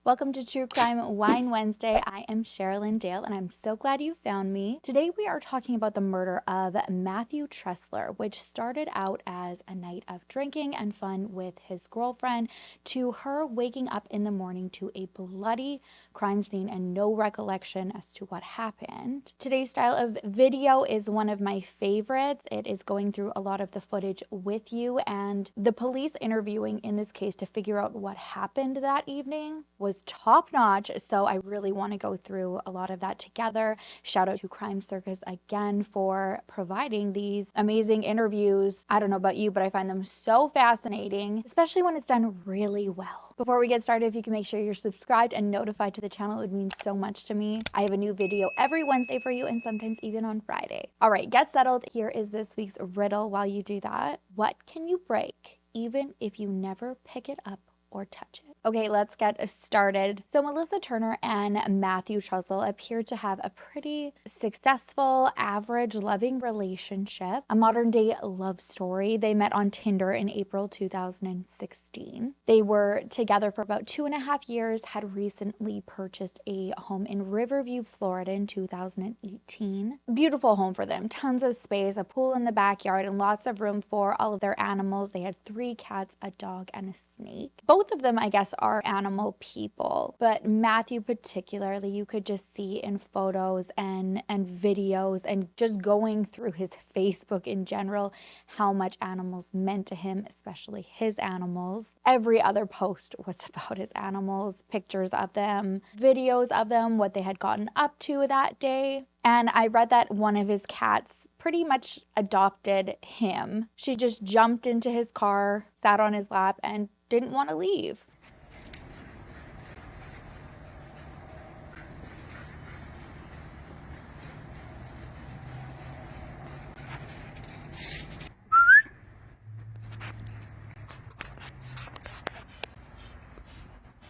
Welcome to True Crime Wine Wednesday. I am Sherilyn Dale, and I'm so glad you found me. Today we are talking about the murder of Matthew Tressler, which started out as a night of drinking and fun with his girlfriend, to her waking up in the morning to a bloody crime scene and no recollection as to what happened. Today's style of video is one of my favorites. It is going through a lot of the footage with you, and the police interviewing in this case to figure out what happened that evening was top notch. So I really want to go through a lot of that together. Shout out to Crime Circus again for providing these amazing interviews. I don't know about you, but I find them so fascinating, especially when it's done really well. Before we get started, if you can make sure you're subscribed and notified to the channel, it would mean so much to me. I have a new video every Wednesday for you, and sometimes even on Friday. All right, get settled. Here is this week's riddle. While you do that, what can you break even if you never pick it up or touch it? Okay, let's get started. So Melissa Turner and Matthew Tressler appeared to have a pretty successful, average, loving relationship, a modern day love story. They met on Tinder in April 2016. They were together for about 2.5 years, had recently purchased a home in Riverview, Florida in 2018. Beautiful home for them, tons of space, a pool in the backyard, and lots of room for all of their animals. They had 3 cats, a dog, and a snake. Both of them, I guess, are animal people, but Matthew particularly, you could just see in photos and videos and just going through his Facebook in general how much animals meant to him, especially his animals. Every other post was about his animals, pictures of them, videos of them, what they had gotten up to that day. And I read that one of his cats pretty much adopted him. She just jumped into his car, sat on his lap, and didn't want to leave.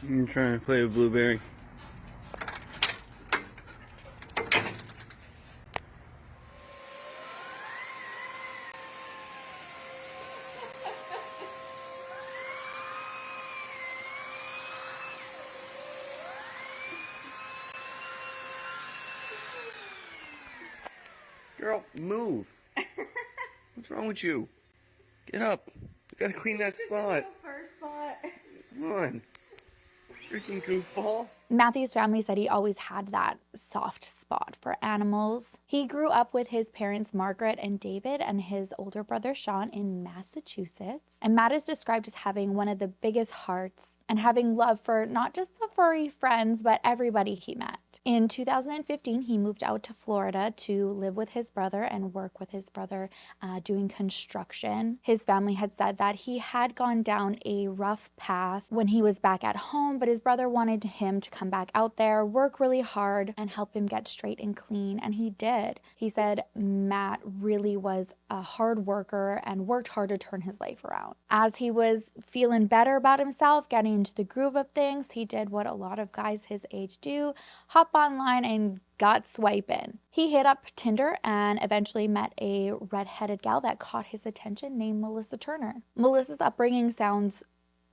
I'm trying to play with Blueberry. Girl, move. What's wrong with you? Get up. We gotta clean that spot. First spot. Come on. Freaking goofball. Matthew's family said he always had that soft spot for animals. He grew up with his parents, Margaret and David, and his older brother, Sean, in Massachusetts. And Matt is described as having one of the biggest hearts and having love for not just the furry friends, but everybody he met. In 2015, he moved out to Florida to live with his brother and work with his brother doing construction. His family had said that he had gone down a rough path when he was back at home, but his brother wanted him to come back out there, work really hard, and help him get straight and clean, and he did. He said Matt really was a hard worker and worked hard to turn his life around. As he was feeling better about himself, getting into the groove of things, he did what a lot of guys his age do, hop online and got swiping. He hit up Tinder and eventually met a redheaded gal that caught his attention named Melissa Turner. Melissa's upbringing sounds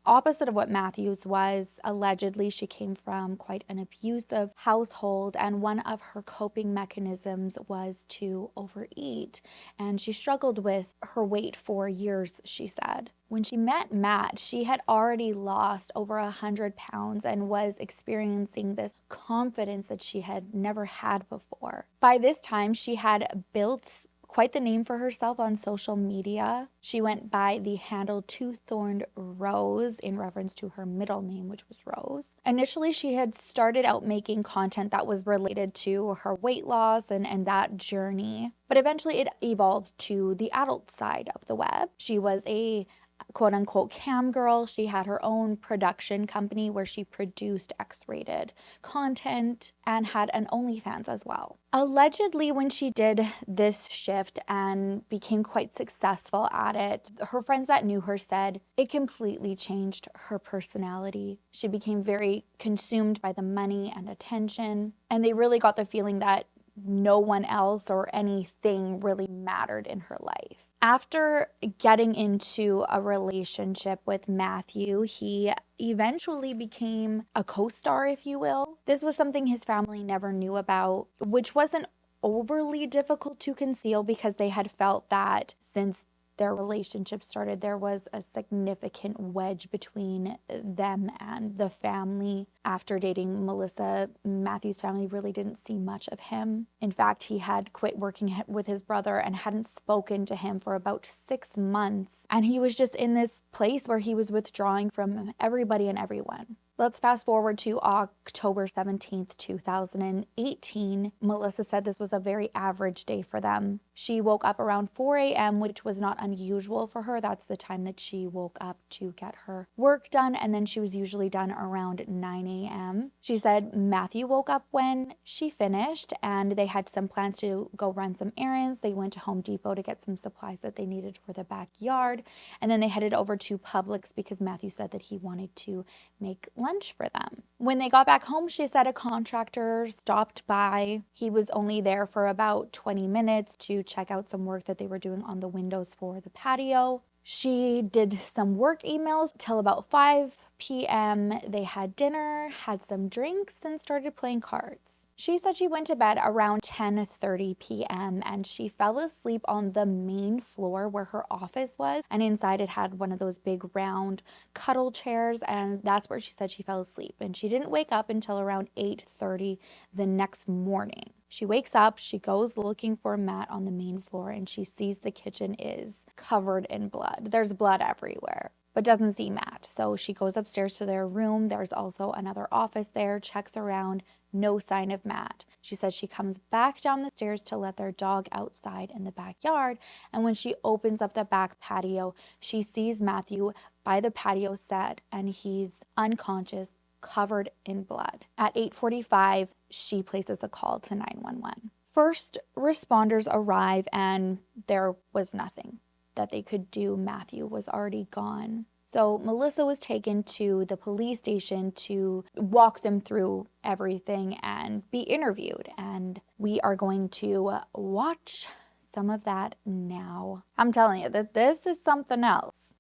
opposite of what Matthew's was. Allegedly, she came from quite an abusive household, and one of her coping mechanisms was to overeat, and she struggled with her weight for years, she said. When she met Matt, she had already lost over 100 pounds and was experiencing this confidence that she had never had before. By this time, she had built quite the name for herself on social media. She went by the handle Two-Thorned Rose in reference to her middle name, which was Rose. Initially, she had started out making content that was related to her weight loss and that journey, but eventually it evolved to the adult side of the web. She was a quote-unquote cam girl. She had her own production company where she produced X-rated content and had an OnlyFans as well. Allegedly, when she did this shift and became quite successful at it, her friends that knew her said it completely changed her personality. She became very consumed by the money and attention, and they really got the feeling that no one else or anything really mattered in her life. After getting into a relationship with Matthew, he eventually became a co-star, if you will. This was something his family never knew about, which wasn't overly difficult to conceal because they had felt that since their relationship started, there was a significant wedge between them and the family. After dating Melissa, Matthew's family really didn't see much of him. In fact, he had quit working with his brother and hadn't spoken to him for about 6 months. And he was just in this place where he was withdrawing from everybody and everyone. Let's fast forward to October 17th, 2018. Melissa said this was a very average day for them. She woke up around 4 a.m., which was not unusual for her. That's the time that she woke up to get her work done, and then she was usually done around 9 a.m. She said Matthew woke up when she finished, and they had some plans to go run some errands. They went to Home Depot to get some supplies that they needed for the backyard, and then they headed over to Publix because Matthew said that he wanted to make lunch for them. When they got back home, she said a contractor stopped by. He was only there for about 20 minutes to check out some work that they were doing on the windows for the patio. She did some work emails till about 5 p.m. They had dinner, had some drinks, and started playing cards. She said she went to bed around 10:30 p.m. and she fell asleep on the main floor where her office was. And inside it had one of those big round cuddle chairs, and that's where she said she fell asleep. And she didn't wake up until around 8:30 the next morning. She wakes up, she goes looking for Matt on the main floor, and she sees the kitchen is covered in blood. There's blood everywhere, but doesn't see Matt. So she goes upstairs to their room. There's also another office there, checks around, no sign of Matt. She says she comes back down the stairs to let their dog outside in the backyard. And when she opens up the back patio, she sees Matthew by the patio set, and he's unconscious, covered in blood. At 8:45, she places a call to 911. First responders arrive, and there was nothing that they could do. Matthew was already gone. So Melissa was taken to the police station to walk them through everything and be interviewed. And we are going to watch some of that now. I'm telling you that this is something else.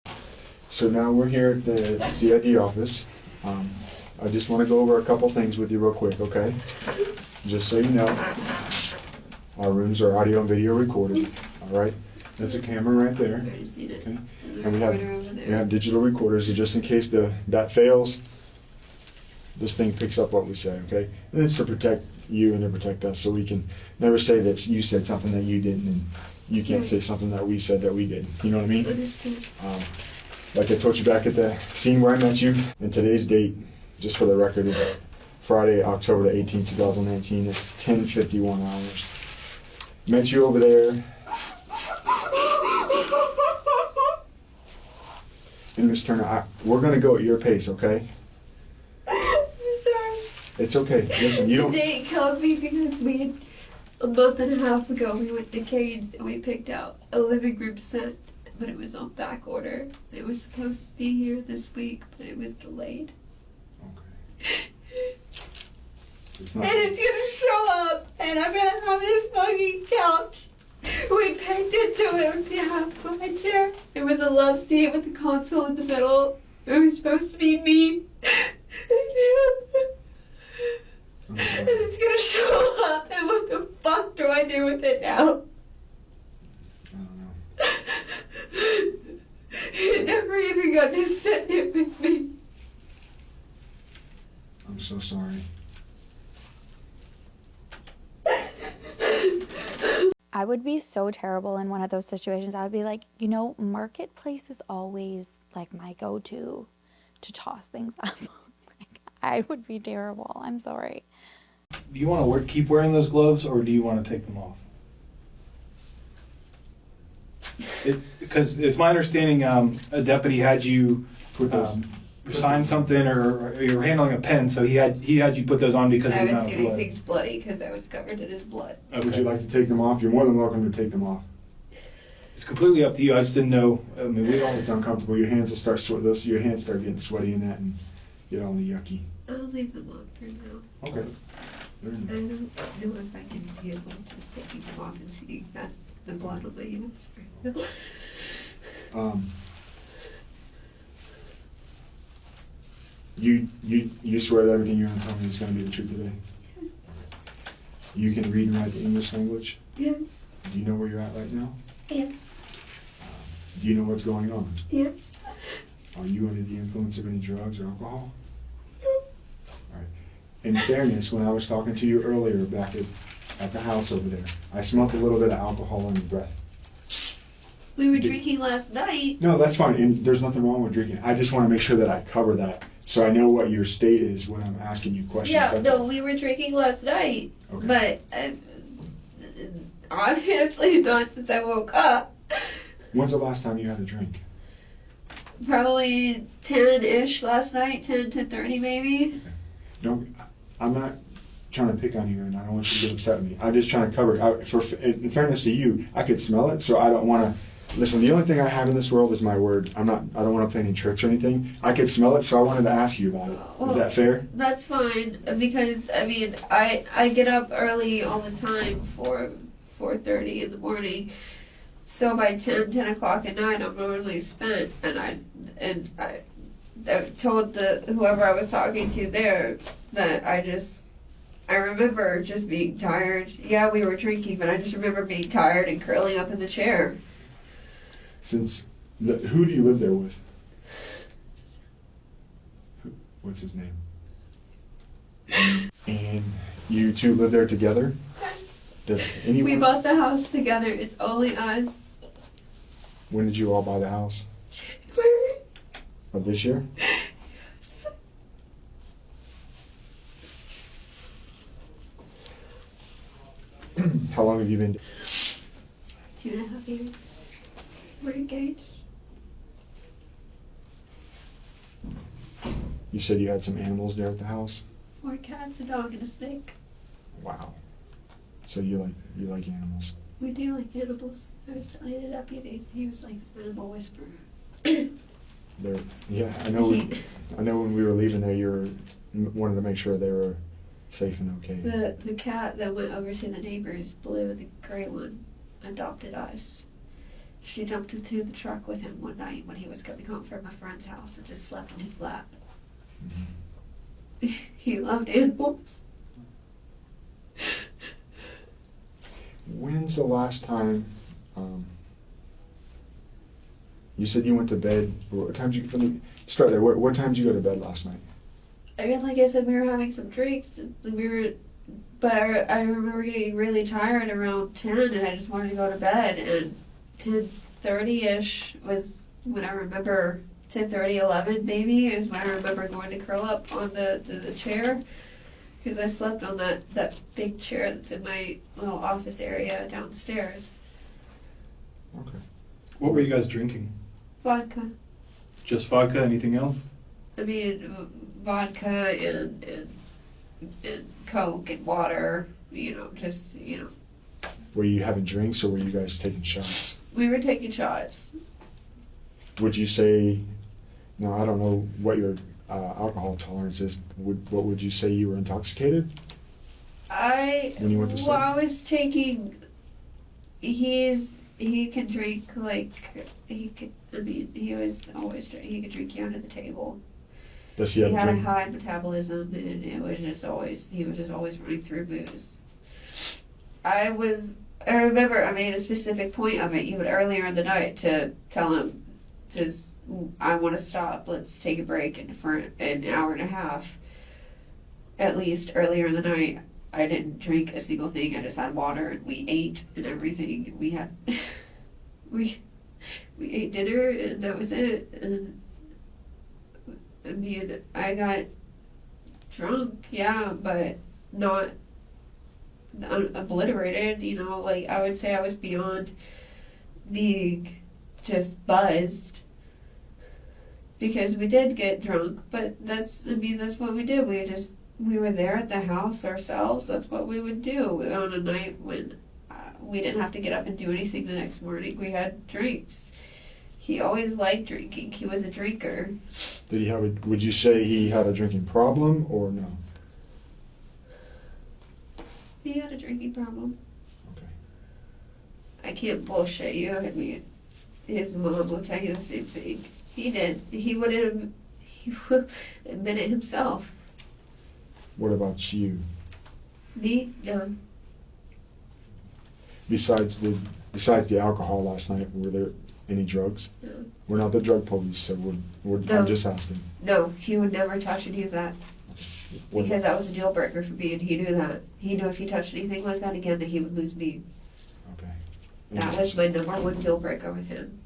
So now we're here at the CID office. I just want to go over a couple things with you real quick, okay? Just so you know, our rooms are audio and video recorded, all right? That's a camera right there. I seen it. Okay. And And we we have digital recorders, so just in case that fails, this thing picks up what we say, okay? And it's to protect you and to protect us, so we can never say that you said something that you didn't, and you can't say something that we said that we did. You know what I mean? Like I told you back at the scene where I met you, and today's date, just for the record, is Friday, October the 18th, 2019. It's 10:51 hours. Met you over there. And Miss Turner, we're gonna go at your pace, okay? I'm sorry. It's okay. Listen, you The don't. date killed me because we had, a month and a half ago, we went to Cade's and we picked out a living room set, but it was on back order. It was supposed to be here this week, but it was delayed. Okay. It's not. And it's gonna show up, and I'm gonna have this fucking couch. We picked it to it to have my chair. It was a love seat with a console in the middle. It was supposed to be me. And it's gonna show up, and what the fuck do I do with it now? I don't know. It never even got to sit there with me. I'm so sorry. I would be so terrible in one of those situations. I would be like, Marketplace is always like my go-to to toss things up. Like, I would be terrible. I'm sorry. Do you want to keep wearing those gloves, or do you want to take them off? Because it's my understanding a deputy had you sign something, or you were handling a pen, so he had you put those on because I of the was amount of getting blood. things bloody because I was covered in his blood. Okay. Would you like to take them off? You're more than welcome to take them off. It's completely up to you. I just didn't know. I mean, we don't. It's uncomfortable. Your hands will start your hands start getting sweaty in that and get all yucky. I'll leave them on for now. Okay. I don't know if I can handle just taking them off and seeing that the blood on my hands. You swear that everything you're going to tell me is going to be the truth today? You can read and write the English language? Yes. Do you know where you're at right now? Yes. Do you know what's going on? Yes. Are you under the influence of any drugs or alcohol? All right. In fairness, when I was talking to you earlier back at the house over there, I smelled a little bit of alcohol on your breath. We were drinking last night. No, that's fine, and there's nothing wrong with drinking. I just want to make sure that I cover that, so I know what your state is when I'm asking you questions. Yeah, That's no, all. we were drinking last night, Okay. but obviously not since I woke up. When's the last time you had a drink? Probably 10-ish last night, 10:30 maybe. Don't. I'm not trying to pick on you, and I don't want you to get upset with me. I'm just trying to cover. In fairness to you, I could smell it, so I don't want to. Listen, the only thing I have in this world is my word. I don't want to play any tricks or anything. I could smell it, so I wanted to ask you about it. Is that fair? That's fine, because I mean, I get up early all the time for 4:30 in the morning. So by 10 o'clock at night, I'm normally spent, and I told whoever I was talking to there that I remember just being tired. Yeah, we were drinking, but I just remember being tired and curling up in the chair. Who do you live there with? What's his name? And you two live there together? Does anyone? We bought the house together. It's only us. When did you all buy the house? January. Of this year? How long have you been? 2.5 years. We're engaged. You said you had some animals there at the house? 4 cats, a dog, and a snake. Wow. So you like animals? We do like animals. I was telling the deputies, he was like the animal whisperer. Yeah, I know. I know when we were leaving there, wanted to make sure they were safe and okay. The cat that went over to the neighbors, Blue, the gray one, adopted us. She jumped into the truck with him one night when he was coming home from a friend's house and just slept in his lap. Mm-hmm. He loved animals. When's the last time you said you went to bed? What time did you? Let me start there. What time did you go to bed last night? I mean, like I said, we were having some drinks. But I remember getting really tired around 10, and I just wanted to go to bed. And 10:30ish was when I remember. 10:30, 11 maybe is when I remember going to curl up on the chair, because I slept on that big chair that's in my little office area downstairs. Okay. What were you guys drinking? Vodka. Just vodka? Anything else? I mean, vodka and Coke and water. Were you having drinks or were you guys taking shots? We were taking shots. Would you say? Now I don't know what your alcohol tolerance is. What would you say you were intoxicated? When you went to sleep? Well, I was taking. He can drink like he could. I mean, he was always he could drink you under the table. Does he He have a had a drink? high metabolism, and he was just always running through booze. I remember I made a specific point of it even earlier in the night to tell him, I want to stop. Let's take a break. And for an hour and a half, at least earlier in the night, I didn't drink a single thing. I just had water, and we ate and everything. We had we ate dinner, and that was it. And I mean, I got drunk, yeah, but not obliterated. Like I would say I was beyond being just buzzed. Because we did get drunk, but that's what we did. We were there at the house ourselves. That's what we would do on a night when we didn't have to get up and do anything the next morning. We had drinks. He always liked drinking. He was a drinker. Did he have would you say he had a drinking problem or no? He had a drinking problem. Okay. I can't bullshit you. I mean, his mom will tell you the same thing. He did. He would admit it himself. What about you? Me? No. Besides the alcohol last night, were there any drugs? No. We're not the drug police, so No. I'm just asking. No, he would never touch any of that. What- Because that was a deal breaker for me, and he knew that. He knew if he touched anything like that again, that he would lose me. Okay. That was my number one deal breaker with him.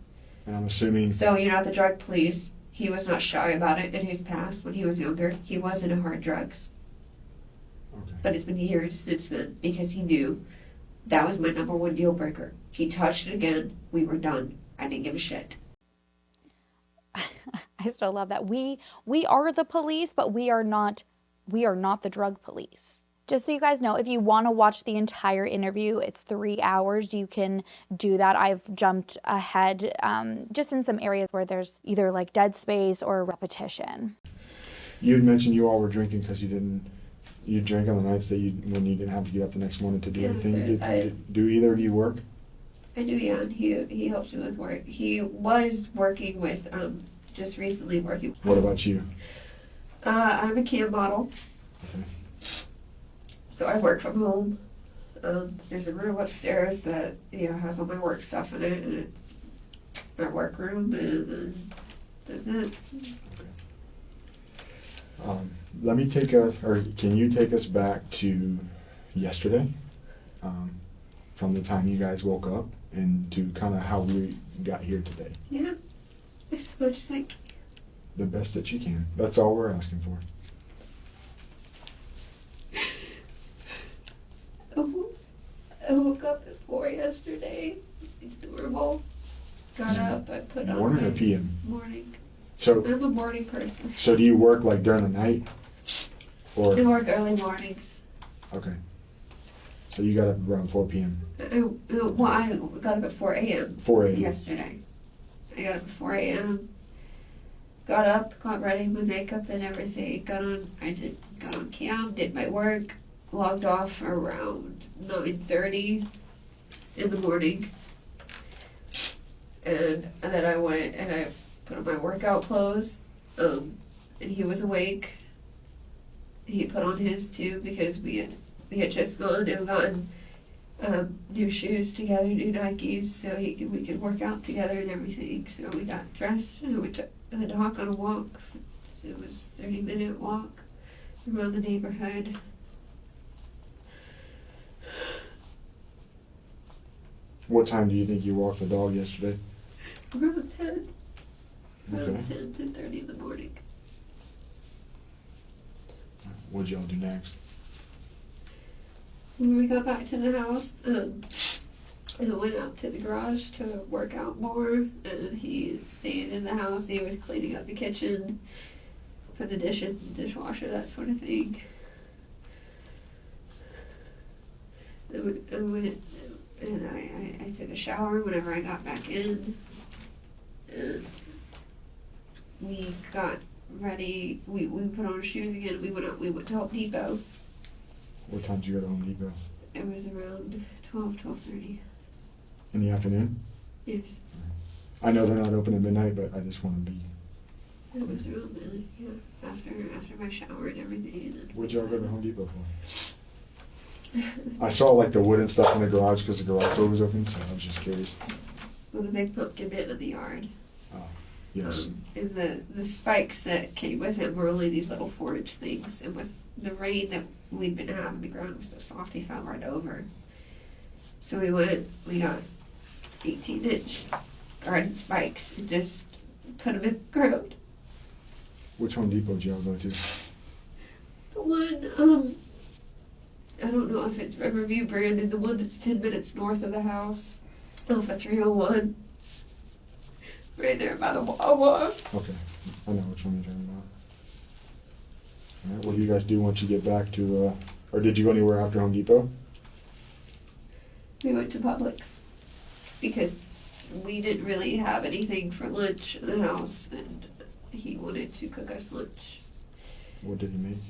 And I'm assuming. So, you know, the drug police, he was not shy about it in his past when he was younger. He was into hard drugs. Okay. But it's been years since then because he knew that was my number one deal breaker. He touched it again, we were done. I didn't give a shit. I still love that. We are the police, but we are not the drug police. Just so you guys know, if you want to watch the entire interview, it's 3 hours. You can do that. I've jumped ahead just in some areas where there's either like dead space or repetition. You had mentioned you all were drinking because you drank on the nights when you didn't have to get up the next morning to do Yeah, anything. Do either of you work? I do, yeah. And he helps me with work. He was working with, just recently working. What about you? I'm a cam model. Okay. So I work from home. There's a room upstairs that has all my work stuff in it, and it's my work room, and that's it. Can you take us back to yesterday, from the time you guys woke up and to kind of how we got here today? Yeah, as much as I can. The best that you can. That's all we're asking for. I woke up at 4 yesterday. Normal. Got up. I put on Morning my or PM? morning. So I'm a morning person. do you work like during the night? Or I work early mornings. okay. So you got up around 4 p.m. I got up at 4 a.m. 4 a.m. yesterday. I got up at 4 a.m. Got up, got ready, my makeup and everything. Got on cam, did my work, logged off around 9:30 in the morning. And then I went and I put on my workout clothes. And he was awake. He put on his too because we had just gone and gotten new shoes together, new Nikes, so we could work out together and everything. So we got dressed and we took the dog on a walk. So it was a 30-minute walk around the neighborhood. What time do you think you walked the dog yesterday? Around 10. Around Okay. 10:30 in the morning. What'd y'all do next? When we got back to the house, I went out to the garage to work out more, and he stayed in the house. He was cleaning up the kitchen, put the dishes in the dishwasher, that sort of thing. I went and I took a shower whenever I got back in. And we got ready. We put on our shoes again. We went to Home Depot. What time did you go to Home Depot? It was around 12:30. In the afternoon? Yes. I know they're not open at midnight, but I just want to be. It was around then, yeah. After my shower and everything. And then What'd y'all go to Home Depot for? I saw like the wood and stuff in the garage because the garage door was open, so I was just curious. Well, the big pumpkin bit in the yard. Yes. And the spikes that came with him were only these little 4-inch things. And with the rain that we'd been having, the ground was so soft, he fell right over. So we got 18-inch garden spikes and just put them in the ground. Which Home Depot did y'all go to? The one, I don't know if it's Riverview branded, the one that's 10 minutes north of the house, off of 301. Right there by the Wawa. Okay, I know which one you're talking about. All right, what do you guys do once you get back to, or did you go anywhere after Home Depot? We went to Publix because we didn't really have anything for lunch in the house, and he wanted to cook us lunch. What did he make?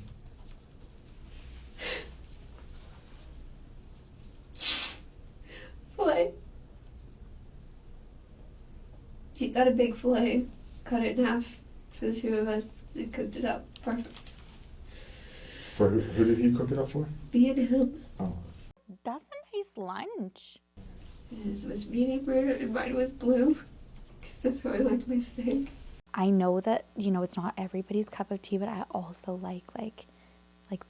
Filet. We got a big fillet, cut it in half for the two of us, and cooked it up. Perfect. For who did he cook it up for? Me and him. Oh. That's a nice lunch. His was medium rare and mine was blue, because that's how I like my steak. I know that, you know, it's not everybody's cup of tea, but I also like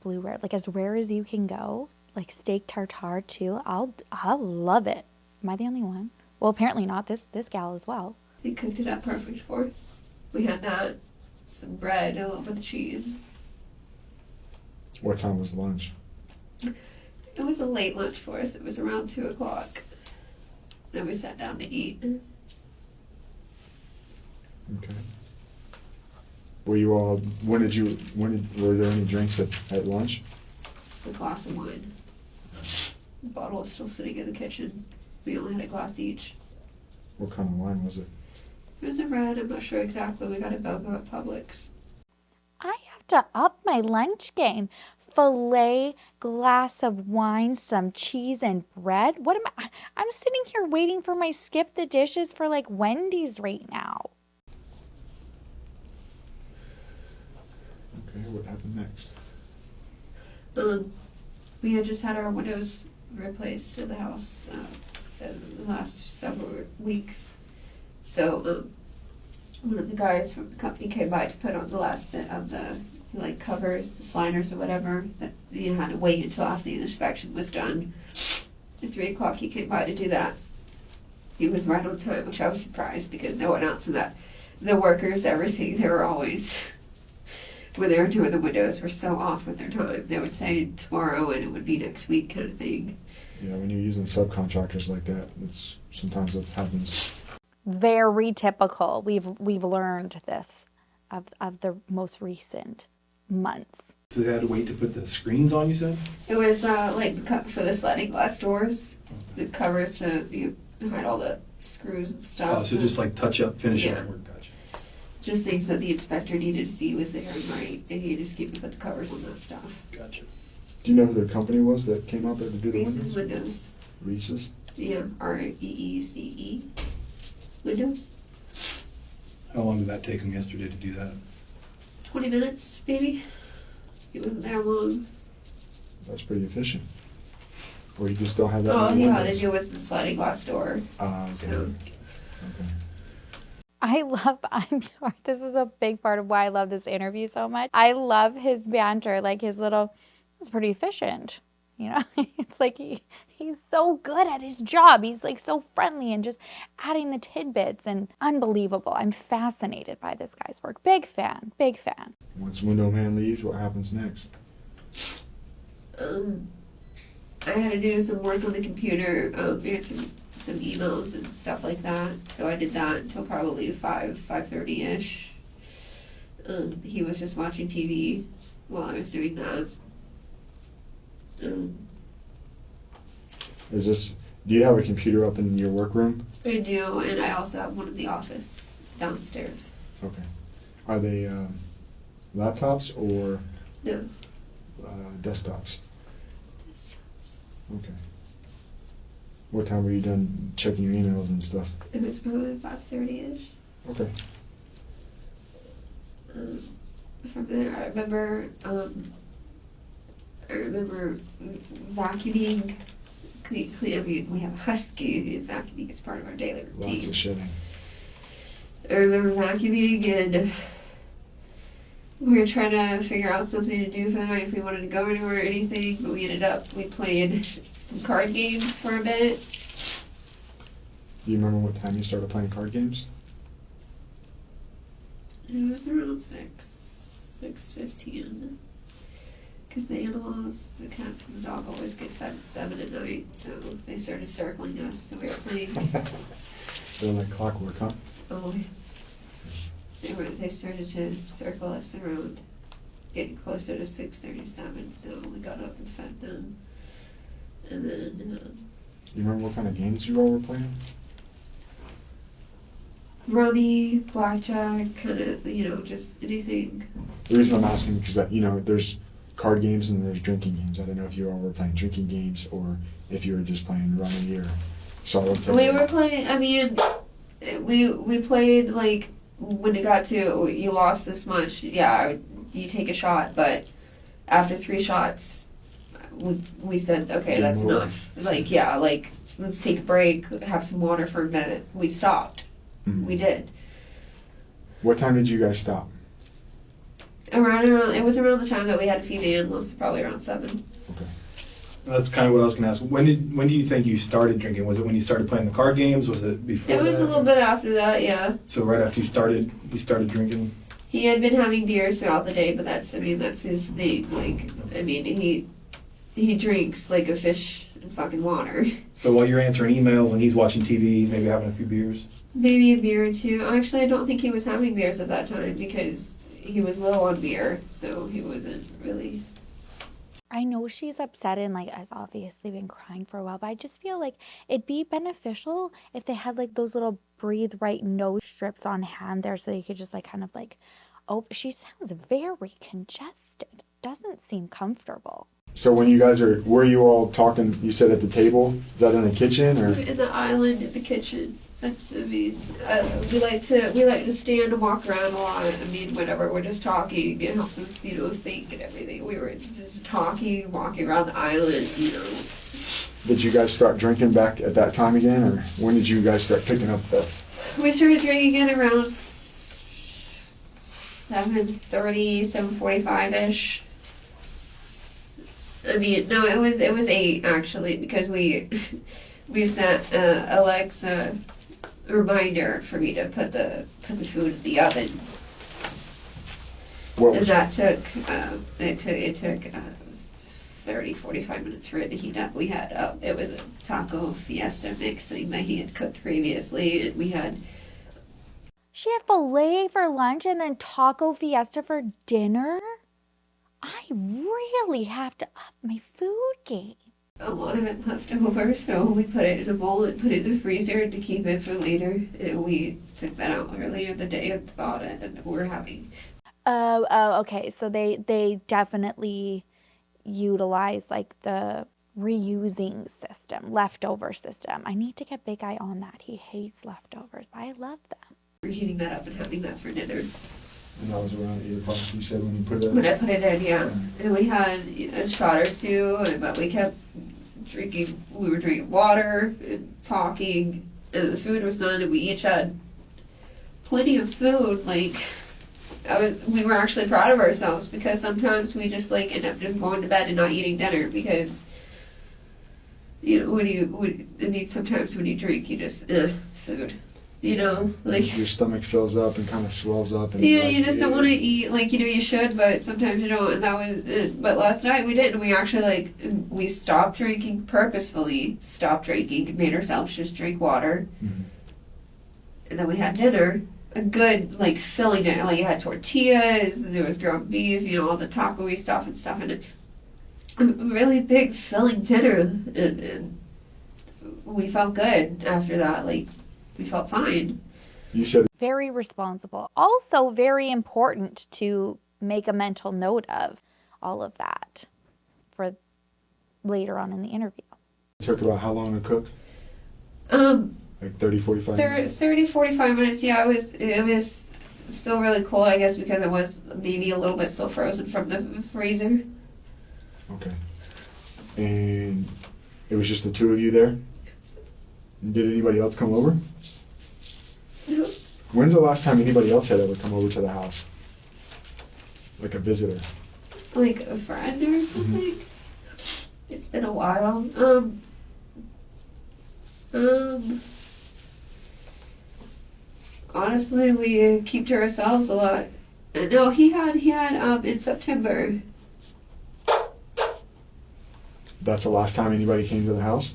blue rare, like as rare as you can go. Like steak tartare too. I'll love it. Am I the only one? Well, apparently not. This gal as well. He cooked it up perfect for us. We had that, some bread, and a little bit of cheese. What time was lunch? It was a late lunch for us. It was around 2 o'clock. Then we sat down to eat. Okay. Were you all, were there any drinks at lunch? A glass of wine. The bottle is still sitting in the kitchen. We only had a glass each. What kind of wine was it? It was a red. I'm not sure exactly. We got a Belgo at Publix. I have to up my lunch game. Filet, glass of wine, some cheese and bread. What am I? I'm sitting here waiting for my skip the dishes for like Wendy's right now. Okay, what happened next? We had just had our windows replaced in the house in the last several weeks. So one of the guys from the company came by to put on the last bit of the like covers, the sliders or whatever, that you had to wait until after the inspection was done. At 3 o'clock he came by to do that. He was right on time, which I was surprised because no one else in that, the workers, everything, they were always, when they were doing the windows, were so off with their time. They would say tomorrow and it would be next week kind of thing. Yeah, when you're using subcontractors like that, sometimes it happens. Very typical. We've learned this of the most recent months. So they had to wait to put the screens on, you said? It was like for the sliding glass doors, the covers to hide all the screws and stuff. Oh, so just like touch up, finish Yeah. up work, gotcha. Just things that the inspector needed to see was there and right, and he just came to put the covers on that stuff. Gotcha. Do you know who the company was that came out there to do the Reese's windows? Windows. Reese's? Yeah, REECE. Windows. How long did that take them yesterday to do that? 20 minutes, maybe. He wasn't there long. That's pretty efficient. Or you just don't have that All many he had to windows? do was the sliding glass door. Okay. So, Okay. I'm sorry, this is a big part of why I love this interview so much. I love his banter, like his little, it's pretty efficient. You know, it's like he's so good at his job. He's like so friendly and just adding the tidbits and unbelievable. I'm fascinated by this guy's work. Big fan, big fan. Once window man leaves, what happens next? I had to do some work on the computer, answer some emails and stuff like that. So I did that until probably 5:30ish. He was just watching TV while I was doing that. Do you have a computer up in your workroom? I do, and I also have one in the office downstairs. Okay. Are they laptops or No. desktops? Okay. What time were you done checking your emails and stuff? It was probably 5:30ish. Okay. From there, I remember vacuuming. We have a husky, and vacuuming is part of our daily routine. Lots of shitting. I remember vacuuming, and we were trying to figure out something to do for the night, if we wanted to go anywhere or anything, but we played some card games for a bit. Do you remember what time you started playing card games? It was around 6:15. Because the animals, the cats and the dog, always get fed at 7 at night, so they started circling us, so we were playing. They're like clockwork, huh? Oh, they started to circle us around, getting closer to 6:37, so we got up and fed them. And then You remember what kind of games you all were playing? rummy, blackjack, kind of, just anything. The reason I'm asking because there's card games and there's drinking games. I don't know if you all were playing drinking games or if you were just playing rummy or solid. We were playing, we played like when it got to you lost this much, yeah, you take a shot, but after 3 shots, we said okay, Game that's over. enough. Like yeah, like let's take a break, have some water for a minute. We stopped. Mhm. We did. What time did you guys stop? Around it was around the time that we had to feed the animals, probably around 7. That's kind of what I was going to ask. When do you think you started drinking? Was it when you started playing the card games? Was it before? It was that? a little bit after that, yeah. So right after you started drinking. He had been having beers throughout the day, but that's his thing. Like, he drinks like a fish in fucking water. So while you're answering emails and he's watching TV, he's maybe having a few beers. Maybe a beer or two. Actually, I don't think he was having beers at that time because he was low on beer, so he wasn't really. I know she's upset and like has obviously been crying for a while, but I just feel like it'd be beneficial if they had like those little breathe right nose strips on hand there so you could just like kind of like, oh, she sounds very congested. Doesn't seem comfortable. So when you guys where are you all talking, you said at the table? Is that in the kitchen or? In the island in the kitchen. That's, we like to stand and walk around a lot. Whenever we're just talking, it helps us, think and everything. We were just talking, walking around the island, Did you guys start drinking back at that time again, or when did you guys start picking up the? We started drinking at around 7:30, 7:45-ish. No, it was 8 actually because we sent Alexa a reminder for me to put the food in the oven, What and was? that took 30, 45 minutes for it to heat up. We had it was a taco fiesta mixing that he had cooked previously, and we had. She had filet for lunch and then taco fiesta for dinner? I really have to up my food game. A lot of it left over, so we put it in a bowl and put it in the freezer to keep it for later. And we took that out earlier the day and thawed it, and we're having. Oh, okay. So they definitely utilize like the reusing system, leftover system. I need to get Big Eye on that. He hates leftovers, but I love them. We're heating that up and having that for dinner. And that was around 8 o'clock. You said when you put it. When I put it in, yeah. And we had a shot or two, but we kept drinking. We were drinking water and talking, and the food was done, and we each had plenty of food. Like, we were actually proud of ourselves because sometimes we just like end up just going to bed and not eating dinner because, sometimes when you drink, you just food. Like your stomach fills up and kind of swells up. And yeah, you just don't want to eat like you should, but sometimes you don't. And that was it. But last night we didn't. We actually we stopped drinking purposefully. Stopped drinking. Made ourselves just drink water. Mm-hmm. And then we had dinner. A good filling dinner. Like you had tortillas. There was ground beef. All the taco-y stuff and stuff in it. A really big filling dinner, and we felt good after that. Like. We felt fine. You said Very responsible. Also very important to make a mental note of all of that for later on in the interview. it took about how long to cook? Like 30, 45 minutes? 30, 45 minutes, yeah. It was still really cold, I guess, because it was maybe a little bit still frozen from the freezer. Okay. And it was just the two of you there? Did anybody else come over? No. When's the last time anybody else had ever come over to the house? Like a visitor? Like a friend or something? It's been a while. Honestly, we keep to ourselves a lot. No, he had in September. That's the last time anybody came to the house?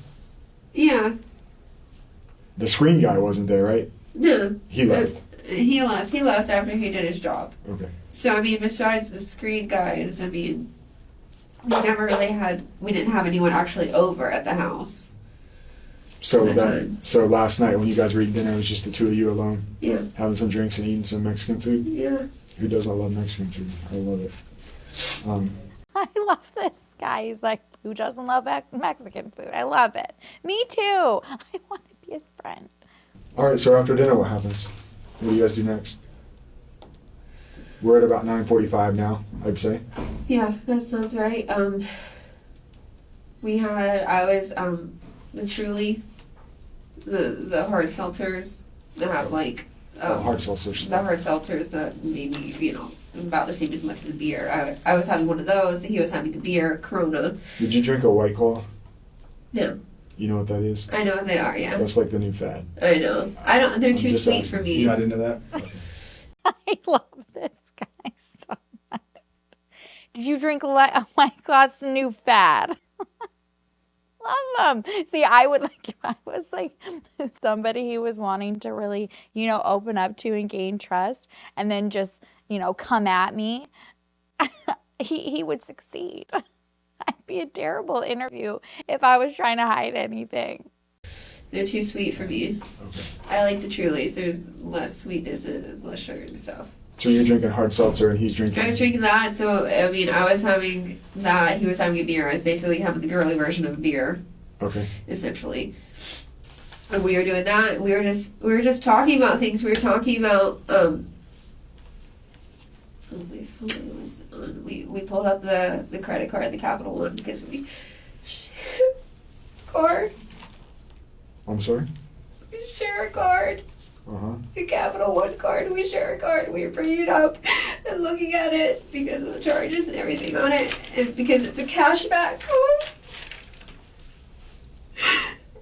Yeah. The screen guy wasn't there, right? No. He left. He left. He left after he did his job. Okay. So, besides the screen guys, we never really we didn't have anyone actually over at the house. So Okay. so last night when you guys were eating dinner, it was just the two of you alone, Yeah. having some drinks and eating some Mexican food? Yeah. Who doesn't love Mexican food? I love it. I love this guy. He's like, who doesn't love Mexican food? I love it. Me too. I want to be his friend. All right, so after dinner, what happens? What do you guys do next? We're at about 9:45 now, I'd say. Yeah, that sounds right. I was the Truly, the hard seltzers that have like Hard seltzers. the hard seltzers that maybe about the same as much as beer. I was having one of those. He was having a beer, Corona. Did you drink a White Claw? No. You know what that is? I know what they are. Yeah. That's like the new fad. I know. I don't. They're too just sweet asking. for me. You're not into that? I love this guy so much. Did you drink a White Claw's new fad? Love them. See, I would like if I was like somebody he was wanting to really, open up to and gain trust, and then just, come at me. he would succeed. I'd be a terrible interview if I was trying to hide anything. They're too sweet for me. Okay. I like the Trulies. There's less sweetness and it's less sugar and stuff. So you're drinking hard seltzer and he's drinking... I was drinking that, so I mean, I was having that. He was having a beer. I was basically having the girly version of a beer. Okay. Essentially. And we were doing that. We were just talking about things. We were talking about my phone was on. We pulled up the credit card, the Capital One, because we card. I'm sorry? We share a card. Uh-huh. The Capital One card. We share a card. We were bringing it up and looking at it because of the charges and everything on it, and because it's a cashback code.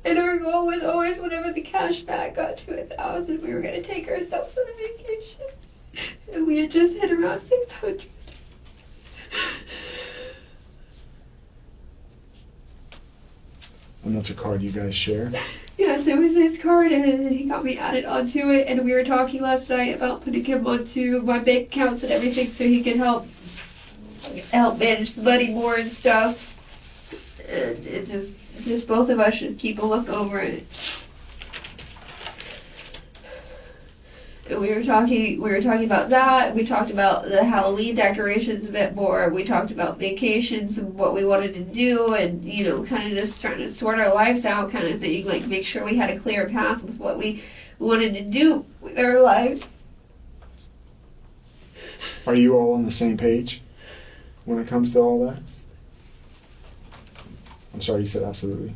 And our goal was always, whenever the cashback got to 1,000, we were going to take ourselves on a vacation. And we had just hit around 600. And that's a card you guys share? Yes, it was his card, and then he got me added onto it. And we were talking last night about putting him onto my bank accounts and everything so he can help manage the money more and stuff. And it just both of us just keep a look over it. And we were talking about that. We talked about the Halloween decorations a bit more. We talked about vacations and what we wanted to do, and kind of just trying to sort our lives out, kind of thing. Like make sure we had a clear path with what we wanted to do with our lives. Are you all on the same page when it comes to all that? I'm sorry, you said absolutely.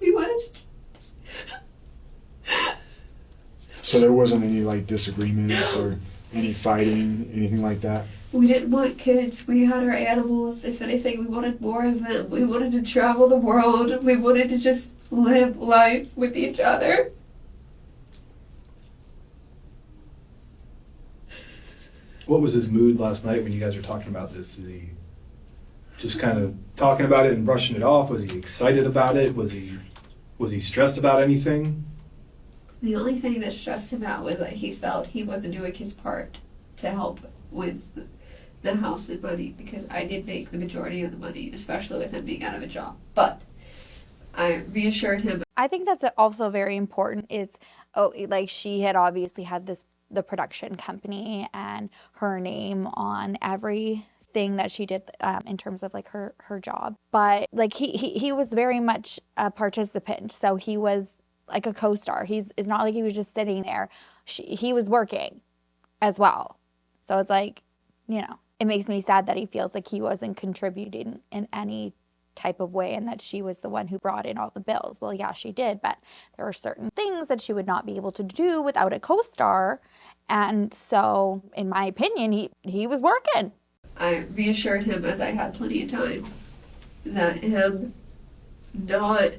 We wanted to... So there wasn't any disagreements or any fighting, anything like that? We didn't want kids. We had our animals. If anything, we wanted more of them. We wanted to travel the world. We wanted to just live life with each other. What was his mood last night when you guys were talking about this? Is he just kind of talking about it and brushing it off? Was he excited about it? Was he stressed about anything? The only thing that stressed him out was that he felt he wasn't doing his part to help with the house and money, because I did make the majority of the money, especially with him being out of a job. But I reassured him. I think that's also very important is, she had obviously had the production company and her name on everything that she did in terms of her job. But he was very much a participant. So he was like a co-star. It's not like he was just sitting there. He was working as well. So it's it makes me sad that he feels like he wasn't contributing in any type of way and that she was the one who brought in all the bills. Well, yeah, she did, but there were certain things that she would not be able to do without a co-star. And so, in my opinion, he was working. I reassured him, as I had plenty of times, that him not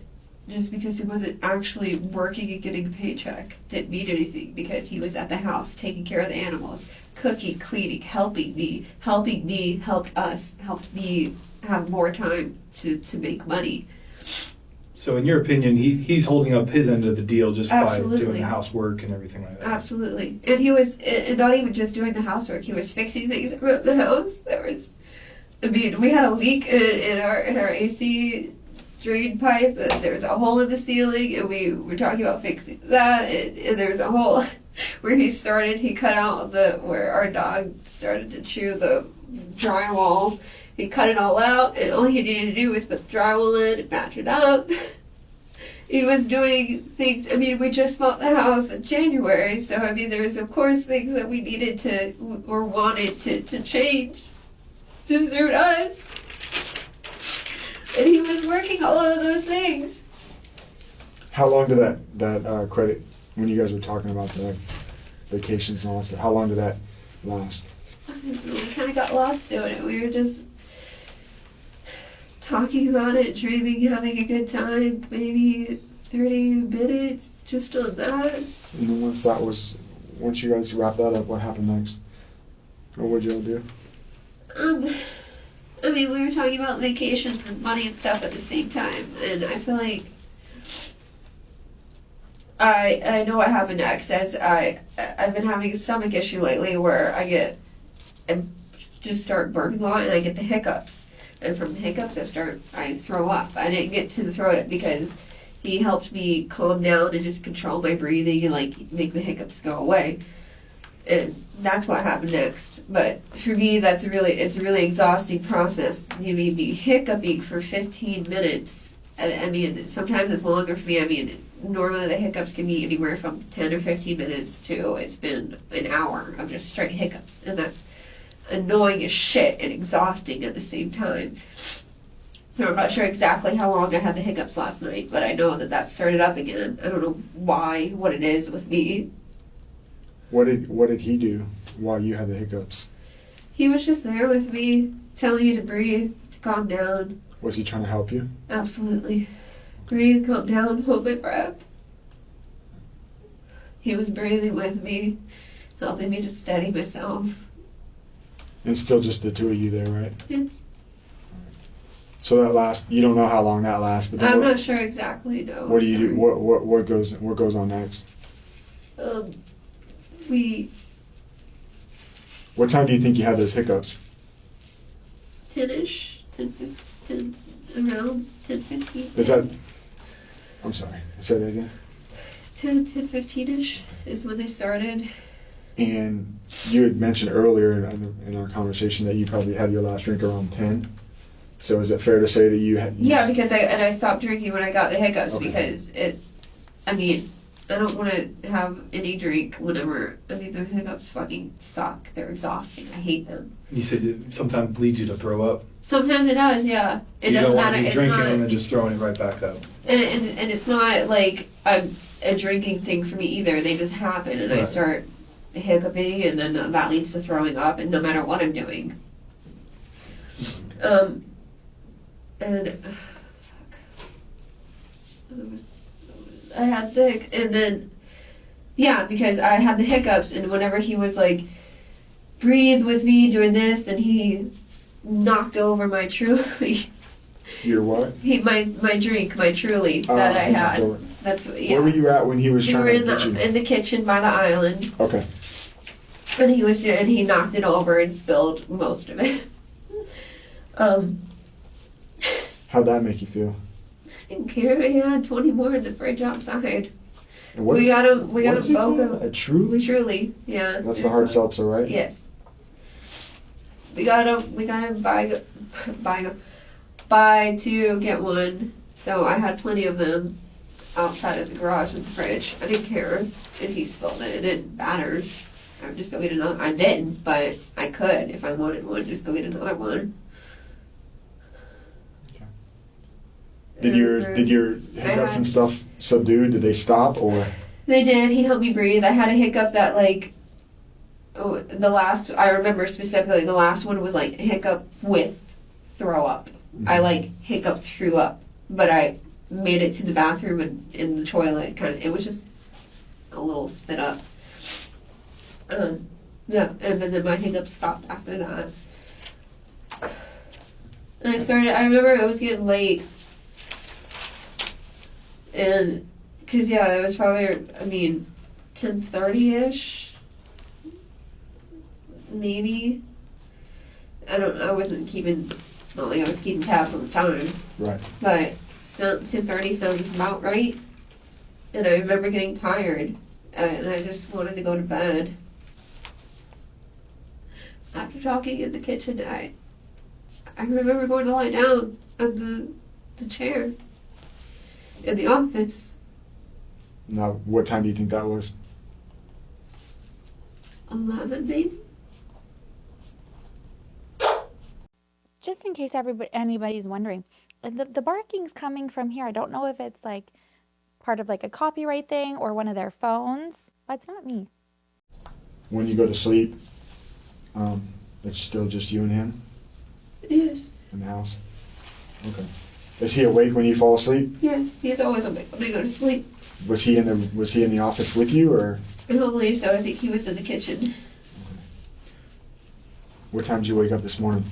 just because he wasn't actually working and getting a paycheck didn't mean anything, because he was at the house taking care of the animals, cooking, cleaning, helping me, helped us, helped me have more time to make money. So in your opinion, he's holding up his end of the deal just Absolutely. by doing the housework and everything like that? Absolutely. And he was, and not even just doing the housework, he was fixing things around the house. We had a leak in our AC drain pipe, and there was a hole in the ceiling, and we were talking about fixing that, and there was a hole where he cut out where our dog started to chew the drywall. He cut it all out, and all he needed to do was put the drywall in and match it up. he was doing things. I mean, we just bought the house in January, so I mean, there was of course things that we needed to or wanted to change to suit us. And he was working all of those things. How long did that credit, when you guys were talking about the vacations and all that stuff, how long did that last? We kind of got lost doing it. We were just talking about it, dreaming, having a good time, maybe 30 minutes just on that. And then once you guys wrapped that up, what happened next? Or what'd y'all do? I mean, we were talking about vacations and money and stuff at the same time, and I feel like I know what happened next. As I've been having a stomach issue lately where I just start burping a lot and I get the hiccups. And from the hiccups I throw up. I didn't get to the throw up because he helped me calm down and just control my breathing and like make the hiccups go away. And that's what happened next. But for me, it's a really exhausting process. You may be hiccuping for 15 minutes. I mean, sometimes it's longer for me. I mean, normally the hiccups can be anywhere from 10 or 15 minutes to it's been an hour of just straight hiccups. And that's annoying as shit and exhausting at the same time. So I'm not sure exactly how long I had the hiccups last night, but I know that started up again. I don't know what it is with me. What did he do while you had the hiccups? He was just there with me, telling me to breathe, to calm down. Was he trying to help you? Absolutely. Breathe, calm down, hold my breath. He was breathing with me, helping me to steady myself. And it's still just the two of you there, right? Yes. So you don't know how long that lasts, but I'm not sure exactly, no. What do you do? What goes on next? What time do you think you had those hiccups? 10-ish, 10, around 10:15. Is that? I'm sorry. Say that again. 10:15-ish is when they started. And you had mentioned earlier in our conversation that you probably had your last drink around 10. So is it fair to say that you had? Yeah, because I stopped drinking when I got the hiccups because I don't want to have any drink whenever. I mean, those hiccups fucking suck. They're exhausting. I hate them. You said it sometimes leads you to throw up. Sometimes it does, yeah. It you doesn't don't want matter. to be It's drinking not, and then just throwing it right back up. and it's not like a drinking thing for me either. They just happen, and I Right. start hiccuping, and then that leads to throwing up, and no matter what I'm doing. I had because I had the hiccups, and whenever he was like, breathe with me doing this, and he knocked over my Truly. Your what? My drink, my Truly that I had. That's what. Yeah. Where were you at when he was We trying were to in get you? the kitchen by the island. Okay. And he knocked it over and spilled most of it. How'd that make you feel? I didn't care. He had 20 more in the fridge outside. And what We is- got him what is it both. called? A Truly? Truly, yeah. That's the hard seltzer, right? Yes. We got him buy two get one. So I had plenty of them outside of the garage in the fridge. I didn't care if he spilled it. It didn't matter. I would just go get another. I didn't, but I could if I wanted one. Just go get another one. Did your hiccups and stuff subdue? Did they stop or? They did. He helped me breathe. I had a hiccup that I remember specifically the last one was like hiccup with throw up. I hiccup threw up, but I made it to the bathroom and in the toilet. It was just a little spit up. Yeah, and then my hiccups stopped after that. And I remember it was getting late. And, cause yeah, it was probably, 10:30-ish, maybe. I wasn't keeping, not like I was keeping tabs on the time. Right. But 10:30 sounds about right. And I remember getting tired, and I just wanted to go to bed. After talking in the kitchen, I remember going to lie down on the chair. in the office. Now, what time do you think that was? 11 maybe? Just in case anybody's wondering, the barking's coming from here. I don't know if it's like part of like a copyright thing or one of their phones, but it's not me. When you go to sleep, it's still just you and him Yes. in the house? Okay. Is he awake when you fall asleep? Yes. He's always awake when I go to sleep. Was he in the office with you, or? I don't believe so. I think he was in the kitchen. What time did you wake up this morning?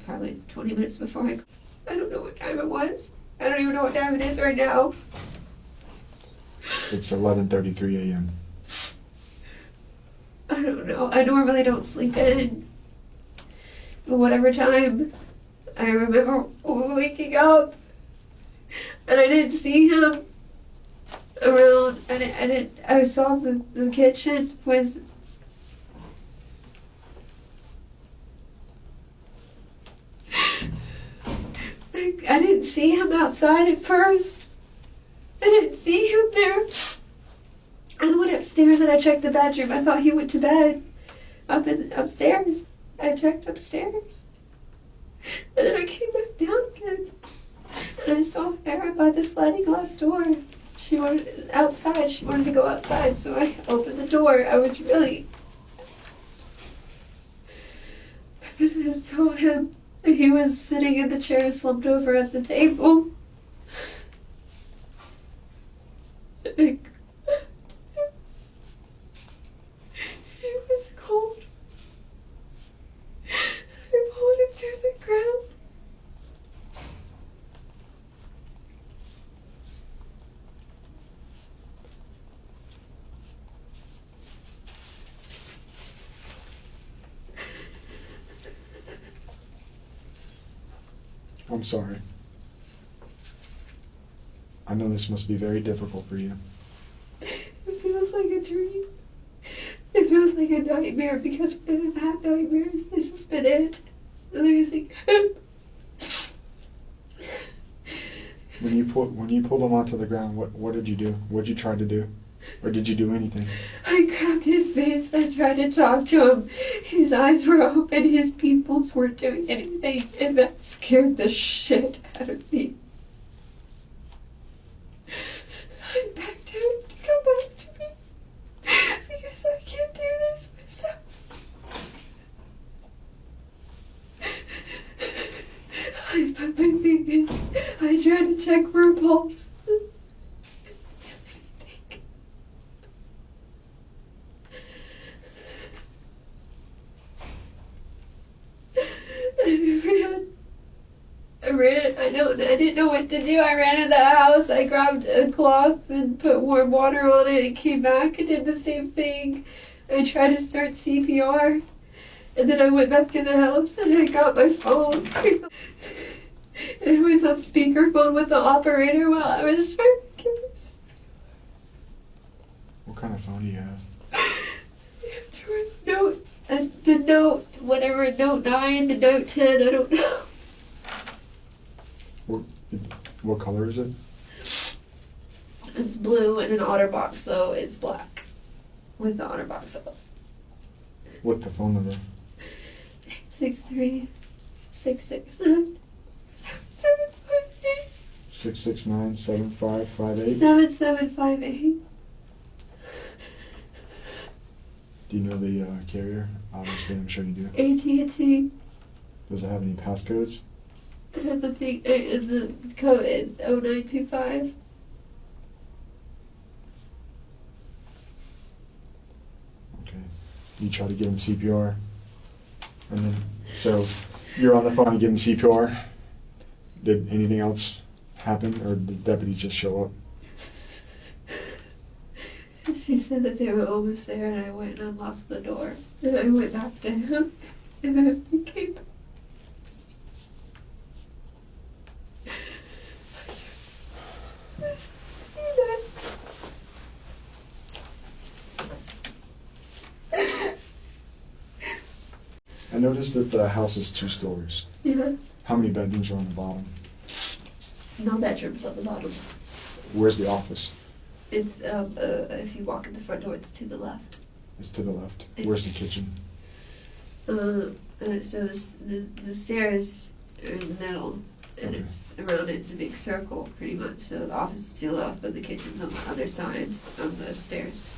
Probably 20 minutes before I don't know what time it was. I don't even know what time it is right now. It's 11:33 a.m. I don't know. I normally don't sleep in. But whatever time, I remember waking up and I didn't see him around. I saw the kitchen was. I didn't see him outside at first. I didn't see him there. I went upstairs and I checked the bedroom. I thought he went to bed upstairs. I checked upstairs. And then I came back down again. And I saw Farrah by the sliding glass door. She wanted outside. She wanted to go outside, so I opened the door. I was really. I just told him that he was sitting in the chair, slumped over at the table. I think he was cold. I pulled him to the ground. I'm sorry. I know this must be very difficult for you. It feels like a dream. It feels like a nightmare because when I've had nightmares, this has been it. Losing him. When you pulled him onto the ground, what did you do? What did you try to do? Or did you do anything? I grabbed his face. I tried to talk to him. His eyes were open. His pupils weren't doing anything. And that scared the shit out of me. I begged him to come back to me. Because I can't do this myself. I put my fingers. I tried to check for a pulse. I didn't know what to do. I ran in the house. I grabbed a cloth and put warm water on it and came back and did the same thing. I tried to start CPR. And then I went back in the house and I got my phone. It was on speakerphone with the operator while I was trying to give this. What kind of phone do you have? The Note, whatever, Note 9, the Note 10, I don't know. What color is it? It's blue and an OtterBox, so it's black with the OtterBox up. What's the phone number? 863 669 7558 669 7558. 7758. Do you know the carrier? Obviously, I'm sure you do. AT&T. Does it have any passcodes? It has a thing, the code is 0925. Okay. You try to give him CPR. And then, so you're on the phone and give him CPR. Did anything else happen, or did deputies just show up? She said that they were almost there, and I went and unlocked the door. And I went back to him, and then he came back. I noticed that the house is 2 stories. Yeah. How many bedrooms are on the bottom? No bedrooms on the bottom. Where's the office? It's if you walk in the front door, it's to the left. It's to the left. Where's the kitchen? So the stairs are in the middle, and Okay. it's around it. It's a big circle, pretty much. So the office is to the left, but the kitchen's on the other side of the stairs.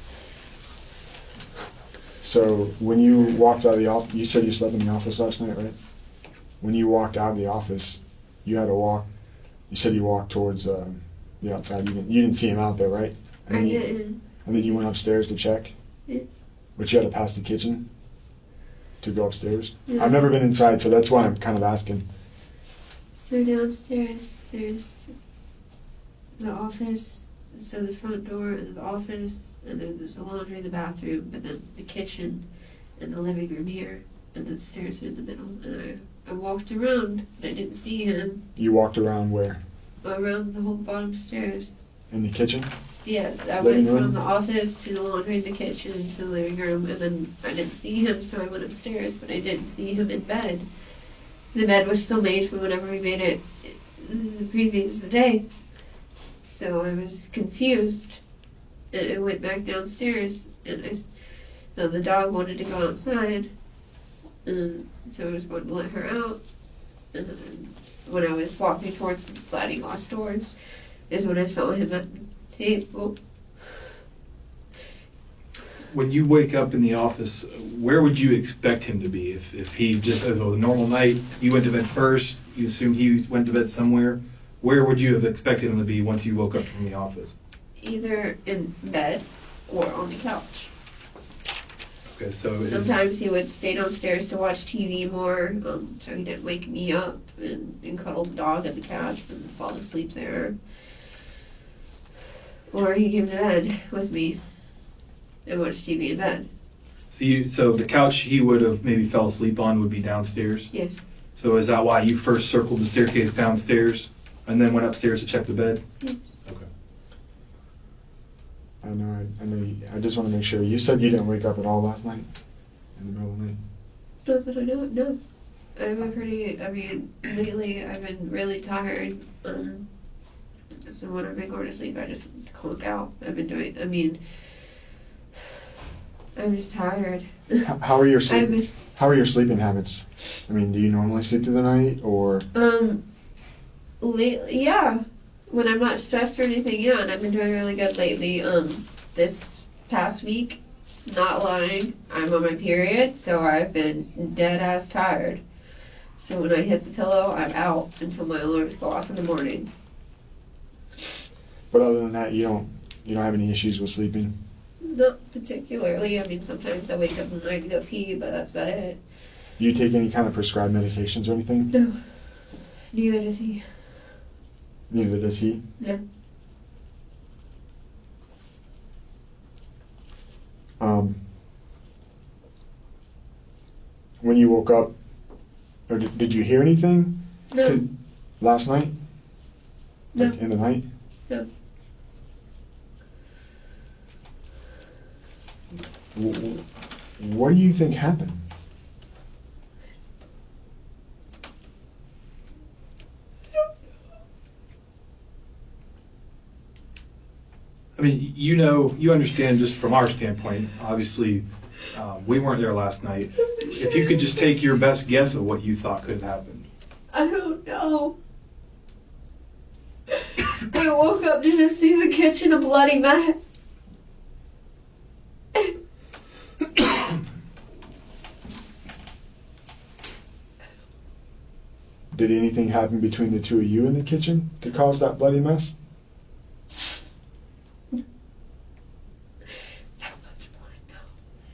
So when you walked out of the office, you said you slept in the office last night, right? When you walked out of the office, you had to walk. You said you walked towards the outside. You didn't see him out there, right? And I then didn't. and then you went upstairs to check, It's, but you had to pass the kitchen to go upstairs. yeah. I've never been inside, so that's why I'm kind of asking. So downstairs, there's the office, so the front door and the office, and then there's the laundry, the bathroom, but then the kitchen and the living room here, and then the stairs are in the middle. And I walked around, but I didn't see him. You walked around where? Around the whole bottom stairs. In the kitchen? Yeah, I Living went room? from the office to the laundry, the kitchen, to the living room, and then I didn't see him, so I went upstairs, but I didn't see him in bed. The bed was still made from whenever we made it the previous day. So I was confused, and I went back downstairs, and so the dog wanted to go outside, and so I was going to let her out, and then when I was walking towards the sliding glass doors, is when I saw him at the table. When you wake up in the office, where would you expect him to be? If he just, if it was a normal night, you went to bed first, you assumed he went to bed somewhere, where would you have expected him to be once you woke up from the office? Either in bed or on the couch. Okay, so Sometimes he would stay downstairs to watch TV more, so he didn't wake me up and cuddle the dog and the cats and fall asleep there. Or he came to bed with me and watched TV in bed. so the couch he would have maybe fell asleep on would be downstairs? Yes. So is that why you first circled the staircase downstairs and then went upstairs to check the bed? Yes. Okay. I know. I just want to make sure. You said you didn't wake up at all last night, in the middle of the night. No, but I know, no. Lately I've been really tired. So when I've been going to sleep, I just clunk out. I'm just tired. How are your I've been, How are your sleeping habits? I mean, do you normally sleep through the night, or? lately, yeah. When I'm not stressed or anything, yeah, and I've been doing really good lately. This past week, not lying, I'm on my period, so I've been dead ass tired. So when I hit the pillow, I'm out until my alarms go off in the morning. But other than that, you don't have any issues with sleeping. Not particularly. I mean, sometimes I wake up in the night to go pee, but that's about it. Do you take any kind of prescribed medications or anything? No. Neither does he. Neither does he. No. When you woke up, or did you hear anything? No. Last night? No. Like in the night? No. What do you think happened? I mean, you understand just from our standpoint, obviously, we weren't there last night. If you could just take your best guess of what you thought could have happened. I don't know. I woke up to just see the kitchen a bloody mess. Did anything happen between the two of you in the kitchen to cause that bloody mess?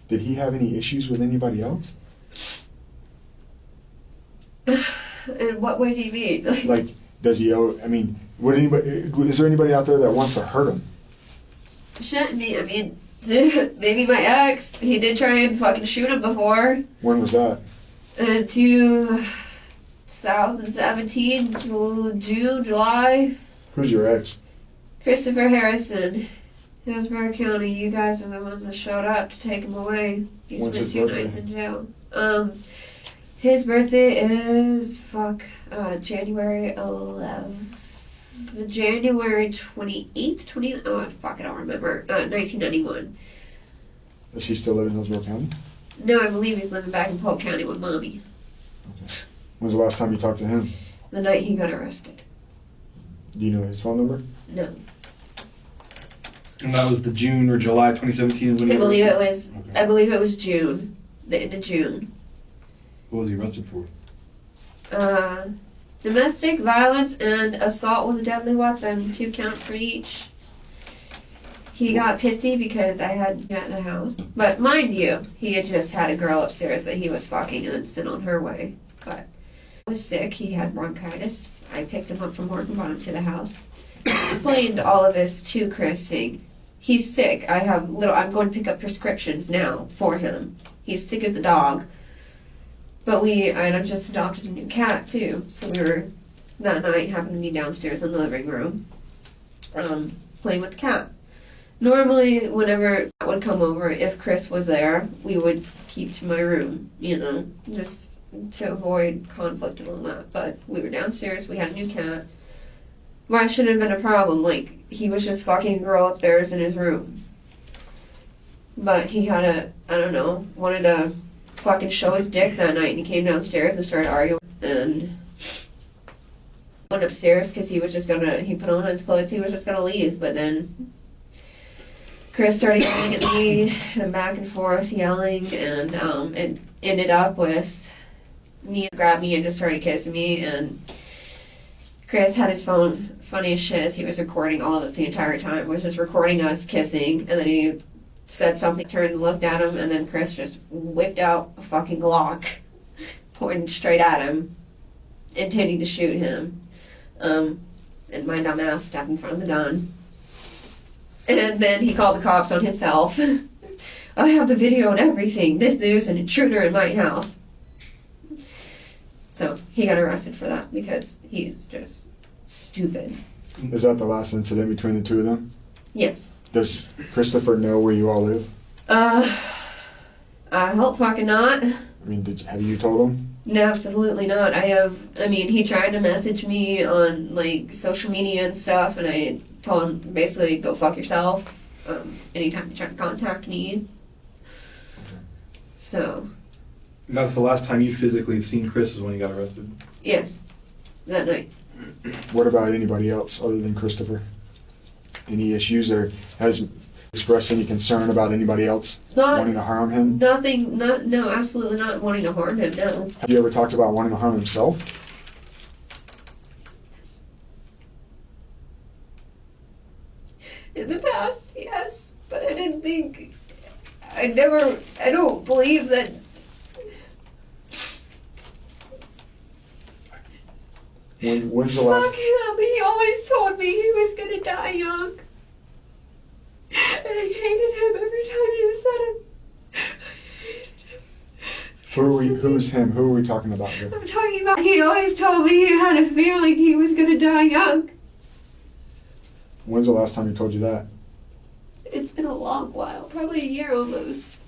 Did he have any issues with anybody else? In what way do you mean? Like, does he owe, I mean, is there anybody out there that wants to hurt him? Shouldn't be. I mean, maybe my ex. He did try and fucking shoot him before. When was that? 2017, June, July. Who's your ex? Christopher Harrison, Hillsborough County. You guys are the ones that showed up to take him away. He When's spent his 2 birthday? nights in jail. His birthday is January 11th. the January 28th, I don't remember, 1991. Does she still live in Hillsborough County? No, I believe he's living back in Polk County with Mommy. Okay. When's the last time you talked to him? The night he got arrested. Do you know his phone number? No. And that was the June or July 2017 is when I he believe it arrested? was, Okay. I believe it was June, the end of June. What was he arrested for? Domestic violence and assault with a deadly weapon, 2 counts for each. He got pissy because I had at the house. But mind you, he had just had a girl upstairs that he was fucking and then sent on her way. But he was sick, he had bronchitis. I picked him up from work and brought him to the house. Explained all of this to Chris, saying, he's sick. I'm going to pick up prescriptions now for him. He's sick as a dog. But I just adopted a new cat too. So we were, that night, happened to be downstairs in the living room, playing with the cat. Normally, whenever I would come over, if Chris was there, we would keep to my room, just to avoid conflict and all that. But we were downstairs, we had a new cat. Why shouldn't have been a problem? Like, he was just fucking a girl upstairs in his room. But he had wanted to fucking show his dick that night, and he came downstairs and started arguing. And went upstairs because he put on his clothes, he was just gonna leave, but then Chris started yelling at me and back and forth yelling, and it ended up with me grabbed me and just started kissing me. And Chris had his phone, funny as shit, he was recording all of it the entire time, was just recording us kissing, and then he said something, turned and looked at him, and then Chris just whipped out a fucking Glock, pointing straight at him, intending to shoot him. And my dumb ass stepped in front of the gun. And then he called the cops on himself. I have the video and everything. There's an intruder in my house. So he got arrested for that because he's just stupid. Is that the last incident between the two of them? Yes. Does Christopher know where you all live? I hope fucking not. I mean, have you told him? No, absolutely not. He tried to message me on, social media and stuff, and I told him, basically, go fuck yourself, anytime you try to contact me. So. And that's the last time you physically have seen Chris is when he got arrested? Yes. That night. What about anybody else other than Christopher? Any issues, or has expressed any concern about anybody else wanting to harm him? Nothing, no, absolutely not wanting to harm him, no. Have you ever talked about wanting to harm himself? In the past, yes, but I don't believe that. When's the last? Fuck him, he always told me he was gonna die young. And I hated him every time he said it. Who's him? Who are we talking about here? I'm talking about, he always told me he had a feeling he was gonna die young. When's the last time he told you that? It's been a long while, probably a year almost.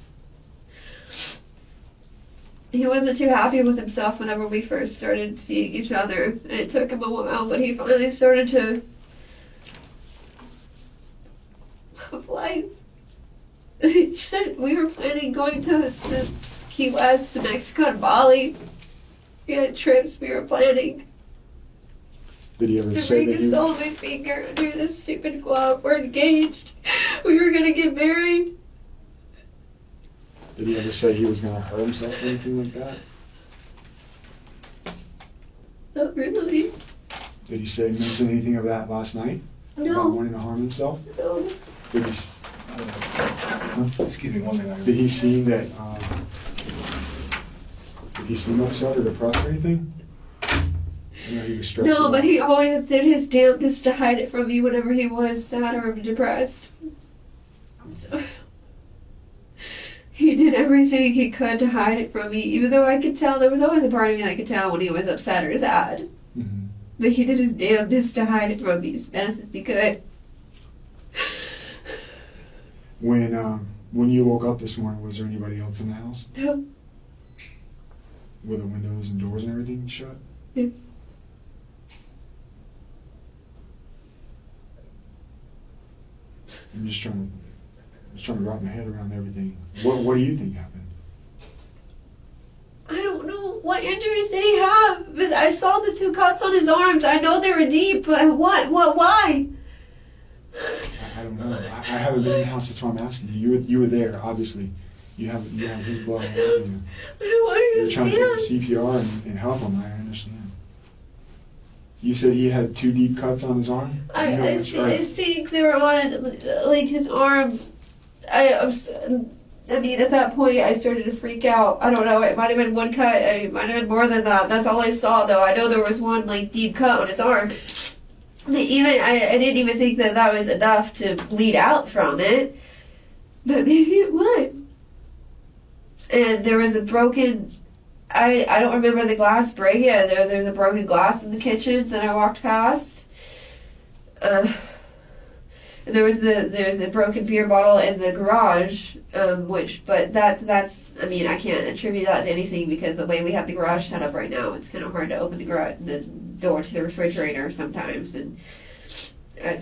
He wasn't too happy with himself whenever we first started seeing each other, and it took him a while, but he finally started to love life. He said we were planning going to Key West, to Mexico, and Bali. We had trips we were planning. Did he ever The say ring that is he? still on my finger under this stupid glove. We're engaged. We were gonna get married. Did he ever say he was going to hurt himself or anything like that? Not really. Did he mention anything of that last night? About No. wanting to harm himself? No. Did he? Excuse me, one thing. Did he seem that? Did he seem upset or depressed or anything? I know he was stressed. No, out. but he always did his damnedest to hide it from me whenever he was sad or depressed. So, he did everything he could to hide it from me, even though I could tell, there was always a part of me that could tell when he was upset or sad. Mm-hmm. But he did his damnedest to hide it from me as best as he could. When you woke up this morning, was there anybody else in the house? No. Were the windows and doors and everything shut? Yes. I'm just trying to wrap my head around everything. What do you think happened? I don't know. What injuries did he have? Because I saw the 2 cuts on his arms. I know they were deep, but what? Why? I don't know. I haven't been in the house. That's why I'm asking you. You were there, obviously. You have his blood all over you. I don't want You're to trying see to him. do CPR and help him. I understand. You said he had 2 deep cuts on his arm? I think they were on, like, his arm. I mean, at that point, I started to freak out. I don't know. It might have been 1 cut. It might have been more than that. That's all I saw, though. I know there was 1, like, deep cut on his arm. I didn't even think that was enough to bleed out from it. But maybe it was. And there was a broken... I don't remember the glass breaking. There's a broken glass in the kitchen that I walked past. And there's a broken beer bottle in the garage, but that's I mean, I can't attribute that to anything because the way we have the garage set up right now, it's kind of hard to open the door to the refrigerator sometimes, and I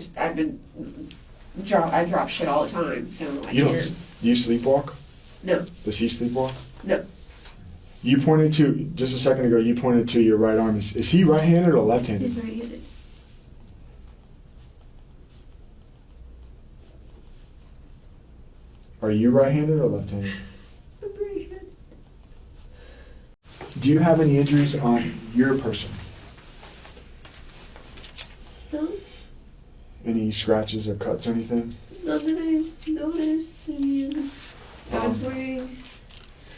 drop shit all the time, so I can't. Do you sleepwalk? No. Does he sleepwalk? No. You pointed to, just a second ago, you pointed to your right arm. Is he right-handed or left-handed? He's right-handed. Are you right-handed or left-handed? I'm right-handed. Do you have any injuries on your person? No. Any scratches or cuts or anything? Not that I noticed. I mean, I was wearing...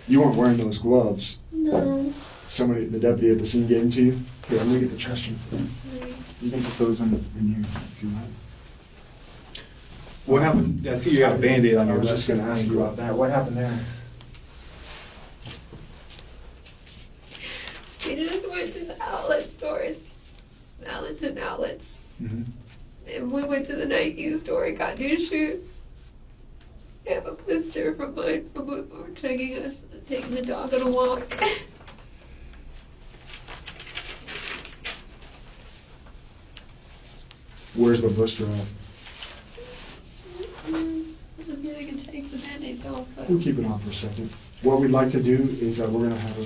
You weren't wearing those gloves. No. The deputy at the scene gave them to you? Here, I'm gonna get the trash can. Sorry. You can put those in here if you want. What happened? I see you got a Band-Aid on I your was left just gonna ask you about that. What happened there? We just went to the outlet stores. Allenton outlets. Mm-hmm. And we went to the Nike store and got new shoes. I have a blister from when we were taking the dog on a walk. Where's the blister at? I mean, I can take the Band-Aids off, but... We'll keep it on for a second. What we'd like to do is we're going to have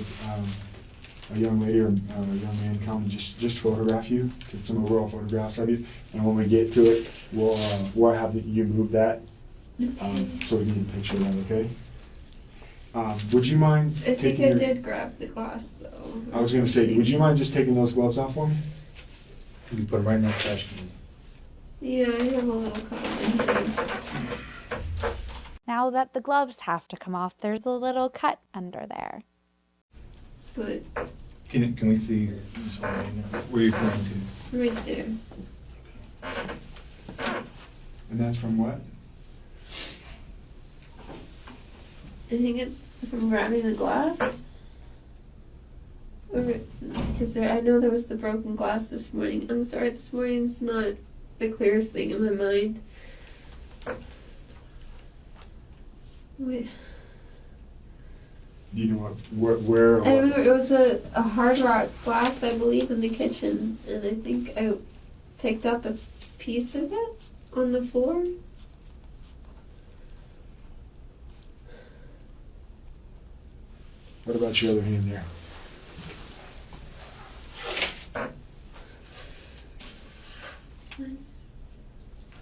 a young lady or a young man come and just photograph you, take some overall photographs of you, and when we get to it, we'll have you move that so we can get a picture of that, okay? Would you mind I think taking I your... did grab the glass, though. I was going to say, would you mind just taking those gloves off for me? You can put them right in that trash can. Yeah, I have a little cut on my hand. Now that the gloves have to come off, there's a little cut under there. But Can we see where you're pointing to? right there. And that's from what? I think it's from grabbing the glass. Because I know there was the broken glass this morning. I'm sorry, this morning's not the clearest thing in my mind. Wait. Do you know where I remember it was a hard rock glass, I believe, in the kitchen, and I think I picked up a piece of it on the floor. What about your other hand there?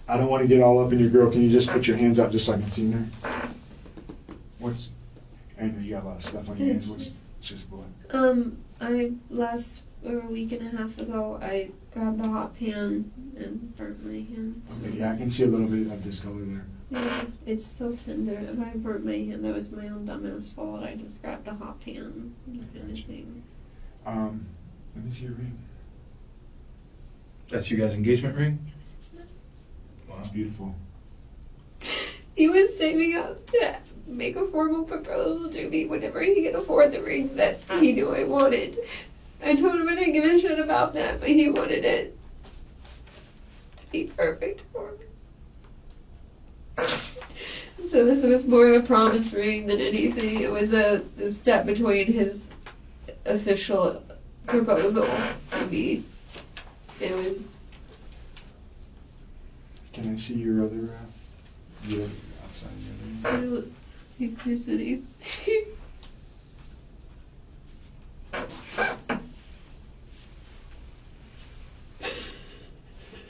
I don't want to get all up in your girl. Can you just put your hands up just so I can see them there? I know you got a lot of stuff on your hands. It's just blood. A week and a half ago, I grabbed a hot pan and burnt my hand. Okay, yeah, I can see a little bit of discolor there. Yeah, it's still tender. If I burnt my hand, that was my own dumbass fault. I just grabbed a hot pan kind of thing. Let me see your ring. That's your guys' engagement ring? It's beautiful. He was saving up to make a formal proposal to me whenever he could afford the ring that he knew I wanted. I told him I didn't give a shit about that, but he wanted it to be perfect for me. So this was more of a promise ring than anything. It was a step between his official proposal to me. It was... Can I see your other Yeah, outside the I other. don't think there's any.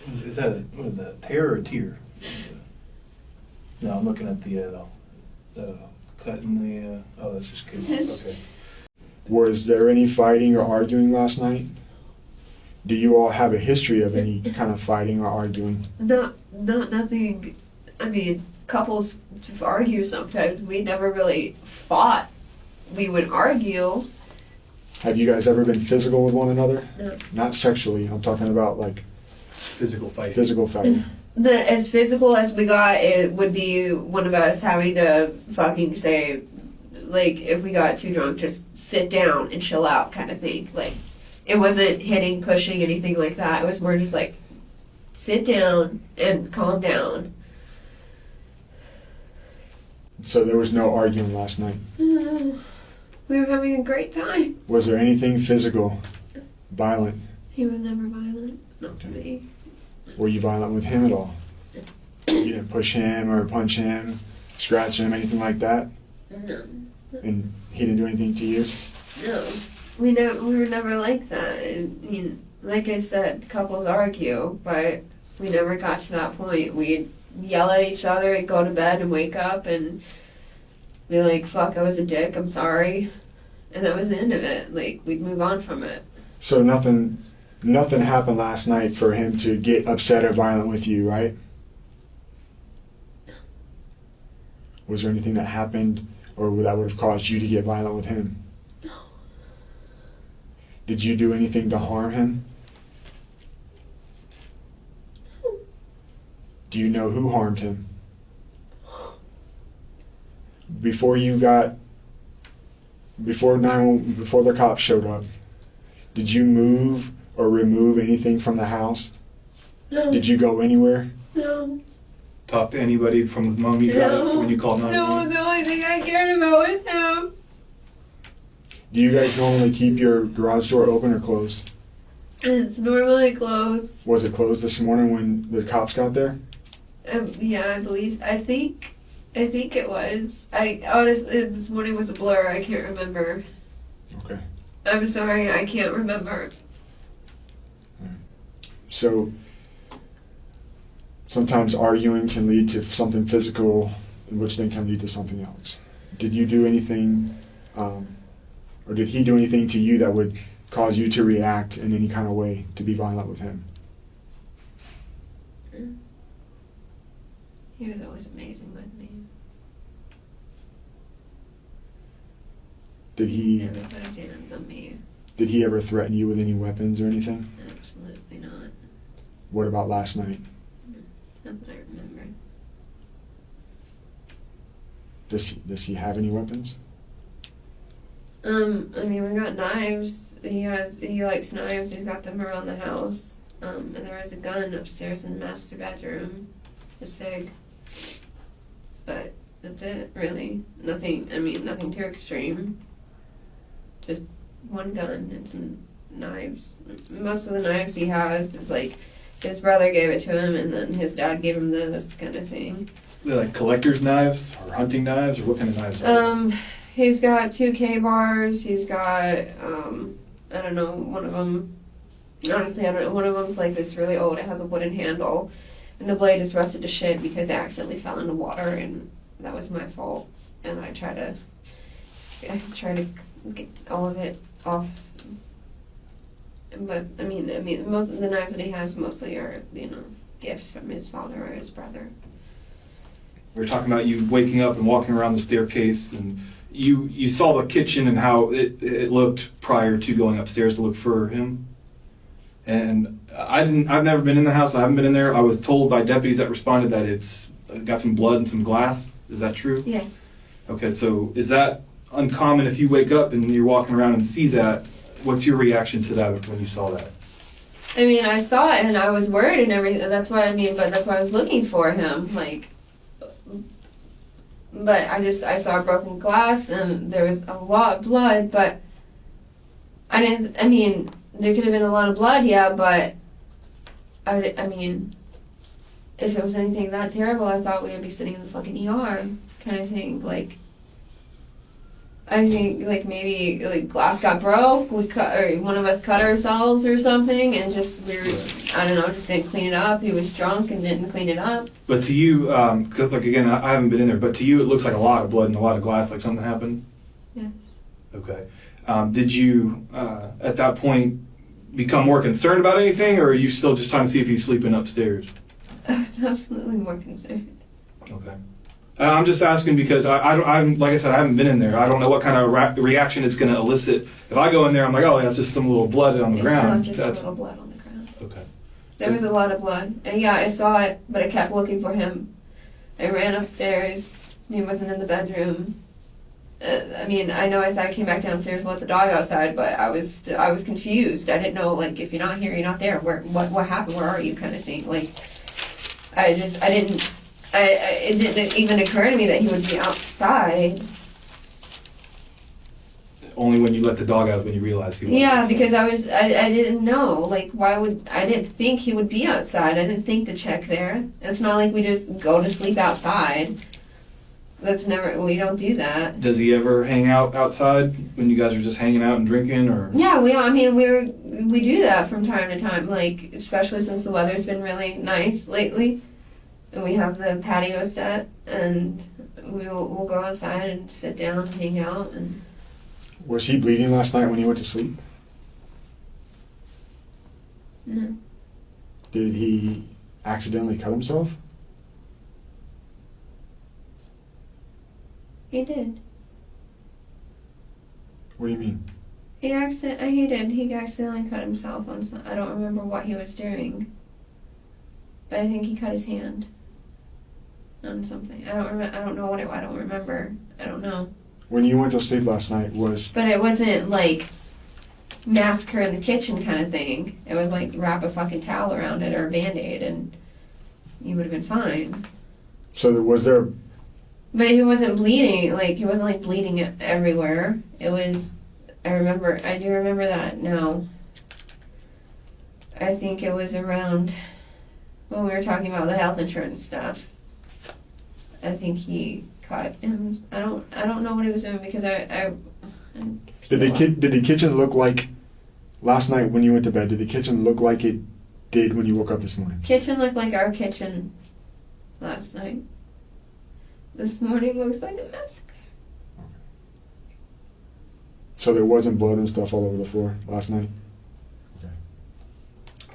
What is that, a tear or a tear? No, I'm looking at the cut in the, oh, that's just kids, okay. Was there any fighting or arguing last night? Do you all have a history of any kind of fighting or arguing? Nothing. I mean, couples argue sometimes. We never really fought. We would argue. Have you guys ever been physical with one another? No. Not sexually. I'm talking about like Physical fighting. physical fighting. As physical as we got, it would be one of us having to fucking say, like, if we got too drunk, just sit down and chill out kind of thing. Like, it wasn't hitting, pushing, anything like that. It was more just like, sit down and calm down. So there was no arguing last night. We were having a great time. Was there anything physical, violent? He was never violent. Not to me. Were you violent with him at all? You didn't push him or punch him, scratch him, anything like that? No. And he didn't do anything to you? No. We were never like that. I mean, like I said, couples argue, but we never got to that point. We'd yell at each other and go to bed and wake up and be like, fuck, I was a dick, I'm sorry. And that was the end of it. Like, we'd move on from it. So nothing happened last night for him to get upset or violent with you, right? Was there anything that happened or that would have caused you to get violent with him? No. Did you do anything to harm him? Do you know who harmed him? Before the cops showed up, did you move or remove anything from the house? No. Did you go anywhere? No. Talk to anybody from the moment you got it when you called 911? No, the only thing I cared about was him. Do you guys normally keep your garage door open or closed? It's normally closed. Was it closed this morning when the cops got there? Yeah, I think it was. I honestly, this morning was a blur. I can't remember. Okay. I'm sorry, I can't remember. So sometimes arguing can lead to something physical, which then can lead to something else. Did you do anything, or did he do anything to you that would cause you to react in any kind of way to be violent with him? He was always amazing with me. Did he Never put his hands on me. Did he ever threaten you with any weapons or anything? Absolutely not. What about last night? Not that I remember. Does he have any weapons? I mean, we got knives. He likes knives. He's got them around the house. And there is a gun upstairs in the master bedroom. A SIG. But that's it, really. Nothing too extreme. Just one gun and some knives. Most of the knives he has is like his brother gave it to him and then his dad gave him this kind of thing. They're like collector's knives or hunting knives, or what kind of knives are they? He's got 2 K-bars. He's got, I don't know, one of them, honestly, I don't know, one of them's like this really old. It has a wooden handle. And the blade is rusted to shit because it accidentally fell into water, and that was my fault. And I try to get all of it off. But I mean, most of the knives that he has mostly are, gifts from his father or his brother. We were talking about you waking up and walking around the staircase, and you saw the kitchen and how it looked prior to going upstairs to look for him. And I've never been in the house. I haven't been in there. I was told by deputies that responded that it's got some blood and some glass. Is that true? Yes. Okay, so is that uncommon if you wake up and you're walking around and see that? What's your reaction to that when you saw that? I mean, I saw it and I was worried and everything. That's why I was looking for him. But I saw broken glass and there was a lot of blood, but there could have been a lot of blood, yeah, but I mean, if it was anything that terrible, I thought we would be sitting in the fucking ER kind of thing. Like, I think, like, maybe, like, glass got broke, we cut, or one of us cut ourselves or something, and just, we were, I don't know, just didn't clean it up. He was drunk and didn't clean it up. But to you, 'cause, like, again, I haven't been in there, but to you it looks like a lot of blood and a lot of glass, like something happened? Yes. Okay. Did you, at that point, become more concerned about anything, or are you still just trying to see if he's sleeping upstairs? I was absolutely more concerned. Okay. I'm just asking because I'm like I said, I haven't been in there. I don't know what kind of reaction it's going to elicit. If I go in there, I'm like, oh, that's just some little blood on the ground. It's not just a little blood on the ground. Okay. There was a lot of blood. And yeah, I saw it, but I kept looking for him. I ran upstairs. He wasn't in the bedroom. I mean, I know I said I came back downstairs and let the dog outside, but I was confused. I didn't know, like, if you're not here, you're not there. What happened? Where are you? Kind of thing. Like, it didn't even occur to me that he would be outside. Only when you let the dog out is when you realized he was. Yeah, outside. because I didn't know. Like, I didn't think he would be outside. I didn't think to check there. It's not like we just go to sleep outside. We don't do that. Does he ever hang out outside when you guys are just hanging out and drinking, or? Yeah, we do that from time to time, like, especially since the weather's been really nice lately. And we have the patio set, and we'll go outside and sit down and hang out. And Was he bleeding last night when he went to sleep? no, Did he accidentally cut himself? he did. What do you mean? He did. He accidentally cut himself on some. I don't remember what he was doing, but I think he cut his hand on something. I don't know what I don't remember. I don't know. When you went to sleep last night, But it wasn't like massacre in the kitchen kind of thing. It was like wrap a fucking towel around it or a Band-Aid and you would have been fine. so was there? But he wasn't bleeding. Like, he wasn't like bleeding everywhere. It was. I do remember that now. I think it was around when we were talking about the health insurance stuff. I think he cut him. I don't know what he was doing because Did the kitchen look like last night when you went to bed? Did the kitchen look like it did when you woke up this morning? Kitchen looked like our kitchen last night. This morning looks like a massacre. So there wasn't blood and stuff all over the floor last night? Okay.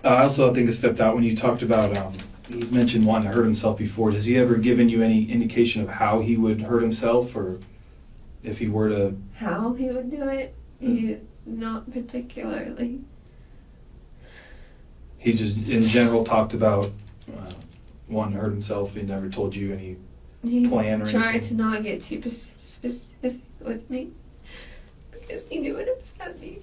I also think it stepped out when you talked about, he's mentioned wanting to hurt himself before. Has he ever given you any indication of how he would hurt himself, or if he were to? How he would do it? Not particularly. He just, in general, talked about wanting to hurt himself. He never told you any plan or anything? He tried to not get too specific with me because he knew it upset me.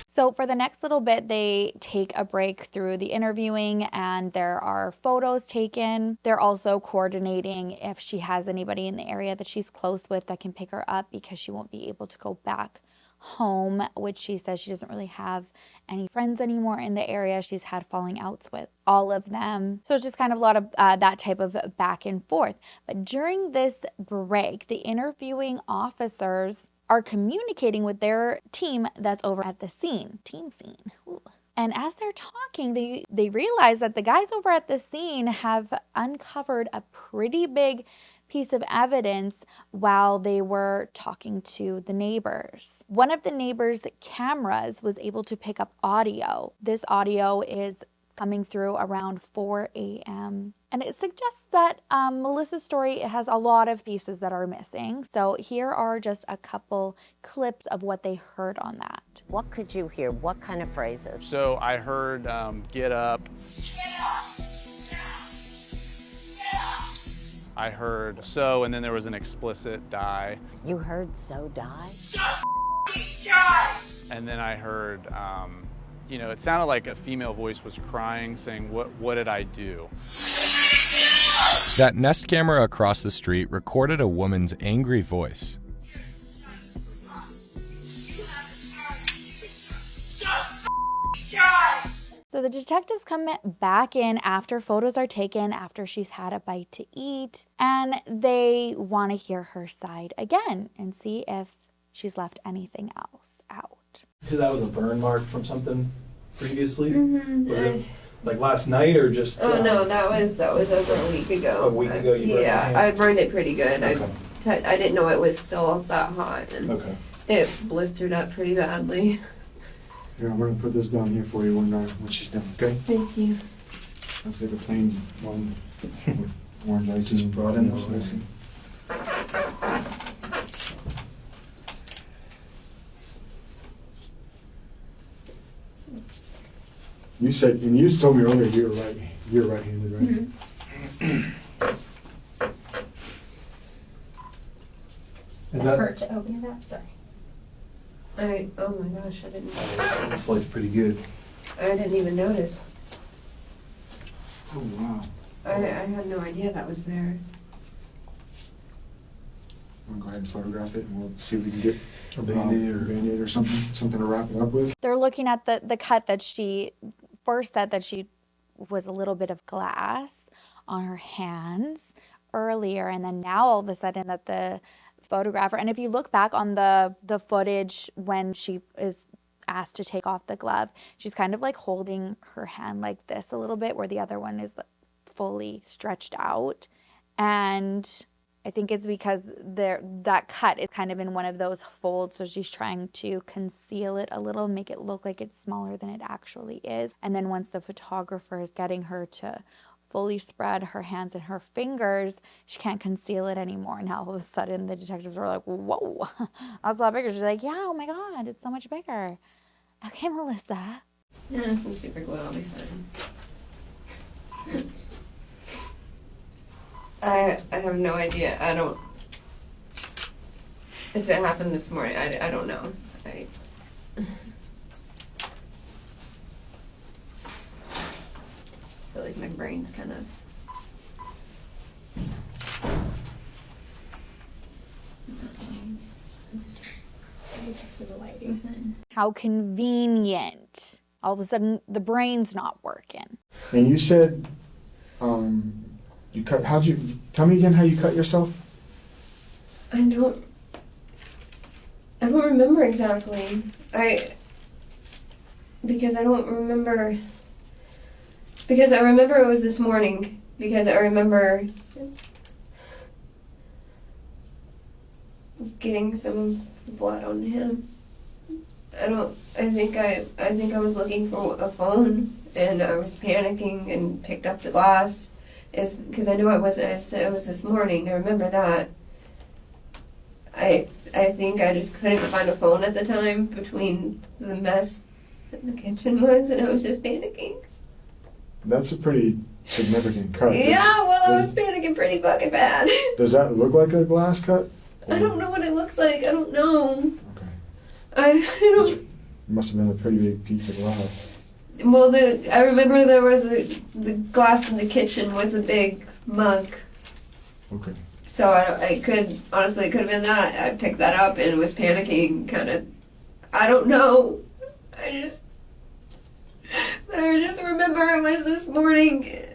So for the next little bit, they take a break through the interviewing and there are photos taken. They're also coordinating if she has anybody in the area that she's close with that can pick her up because she won't be able to go back home, which she says she doesn't really have any friends anymore in the area. She's had falling outs with all of them. So it's just kind of a lot of that type of back and forth. But during this break, the interviewing officers are communicating with their team that's over at the scene. Team scene. Ooh. And as they're talking, they realize that the guys over at the scene have uncovered a pretty big piece of evidence while they were talking to the neighbors. One of the neighbors' cameras was able to pick up audio. This audio is coming through around 4 a.m. And it suggests that Melissa's story has a lot of pieces that are missing. So here are just a couple clips of what they heard on that. What could you hear? What kind of phrases? So I heard, get up. I heard so, and then there was an explicit die. You heard so die? And then I heard, you know, it sounded like a female voice was crying, saying, what did I do? That Nest camera across the street recorded a woman's angry voice. So the detectives come back in after photos are taken, after she's had a bite to eat, and they want to hear her side again and see if she's left anything else out. So that was a burn mark from something previously? Mm-hmm. Was it like last night or just? Oh no, that was over a week ago. A week ago you burned your hand? I burned it pretty good. Okay. I didn't know it was still that hot, and Okay. it blistered up pretty badly. Here, I'm gonna put this down here for you when she's done, okay? Thank you. I'll take a plain one with orange icing and brought in this icing. You said, and you told me earlier you're right-handed, right? Mm-hmm. Is that, Hurt to open it up, sorry. Oh my gosh, I didn't. It sliced pretty good. I didn't even notice. oh wow. I had no idea that was there. I'm gonna go ahead and photograph it and we'll see if we can get a Band-Aid or something to wrap it up with. They're looking at the cut that she first said that she was a little bit of glass on her hands earlier, and then now all of a sudden that the photographer, and if you look back on the footage when she is asked to take off the glove, she's kind of like holding her hand like this a little bit, where the other one is fully stretched out. And I think it's because that cut is kind of in one of those folds, so she's trying to conceal it a little, make it look like it's smaller than it actually is. And then once the photographer is getting her to fully spread her hands and her fingers, she can't conceal it anymore. Now all of a sudden the detectives are like, whoa, that's a lot bigger. She's like, yeah, oh my God, it's so much bigger. Okay, Melissa. Yeah, some super glue, I'll be fine. I have no idea. I don't. If it happened this morning, I don't know. I feel like my brain's kind of. It's fine. How convenient. All of a sudden the brain's not working. And you said, you cut, tell me again how you cut yourself? I don't remember exactly. Because I don't remember. Because I remember it was this morning. Because I remember getting some of the blood on him. I think I was looking for a phone and I was panicking and picked up the glass. Because I knew it was this morning. I remember that. I think I just couldn't find a phone at the time between the mess that the kitchen was, and I was just panicking. That's a pretty significant cut. Yeah, well, I was panicking pretty fucking bad. Does that look like a glass cut? I don't know what it looks like. I don't know. Okay. I don't. It must have been a pretty big piece of glass. Well, I remember there was the glass in the kitchen was a big mug. Okay. So it could have been that. I picked that up and was panicking, kind of. I don't know. I just remember it was this morning.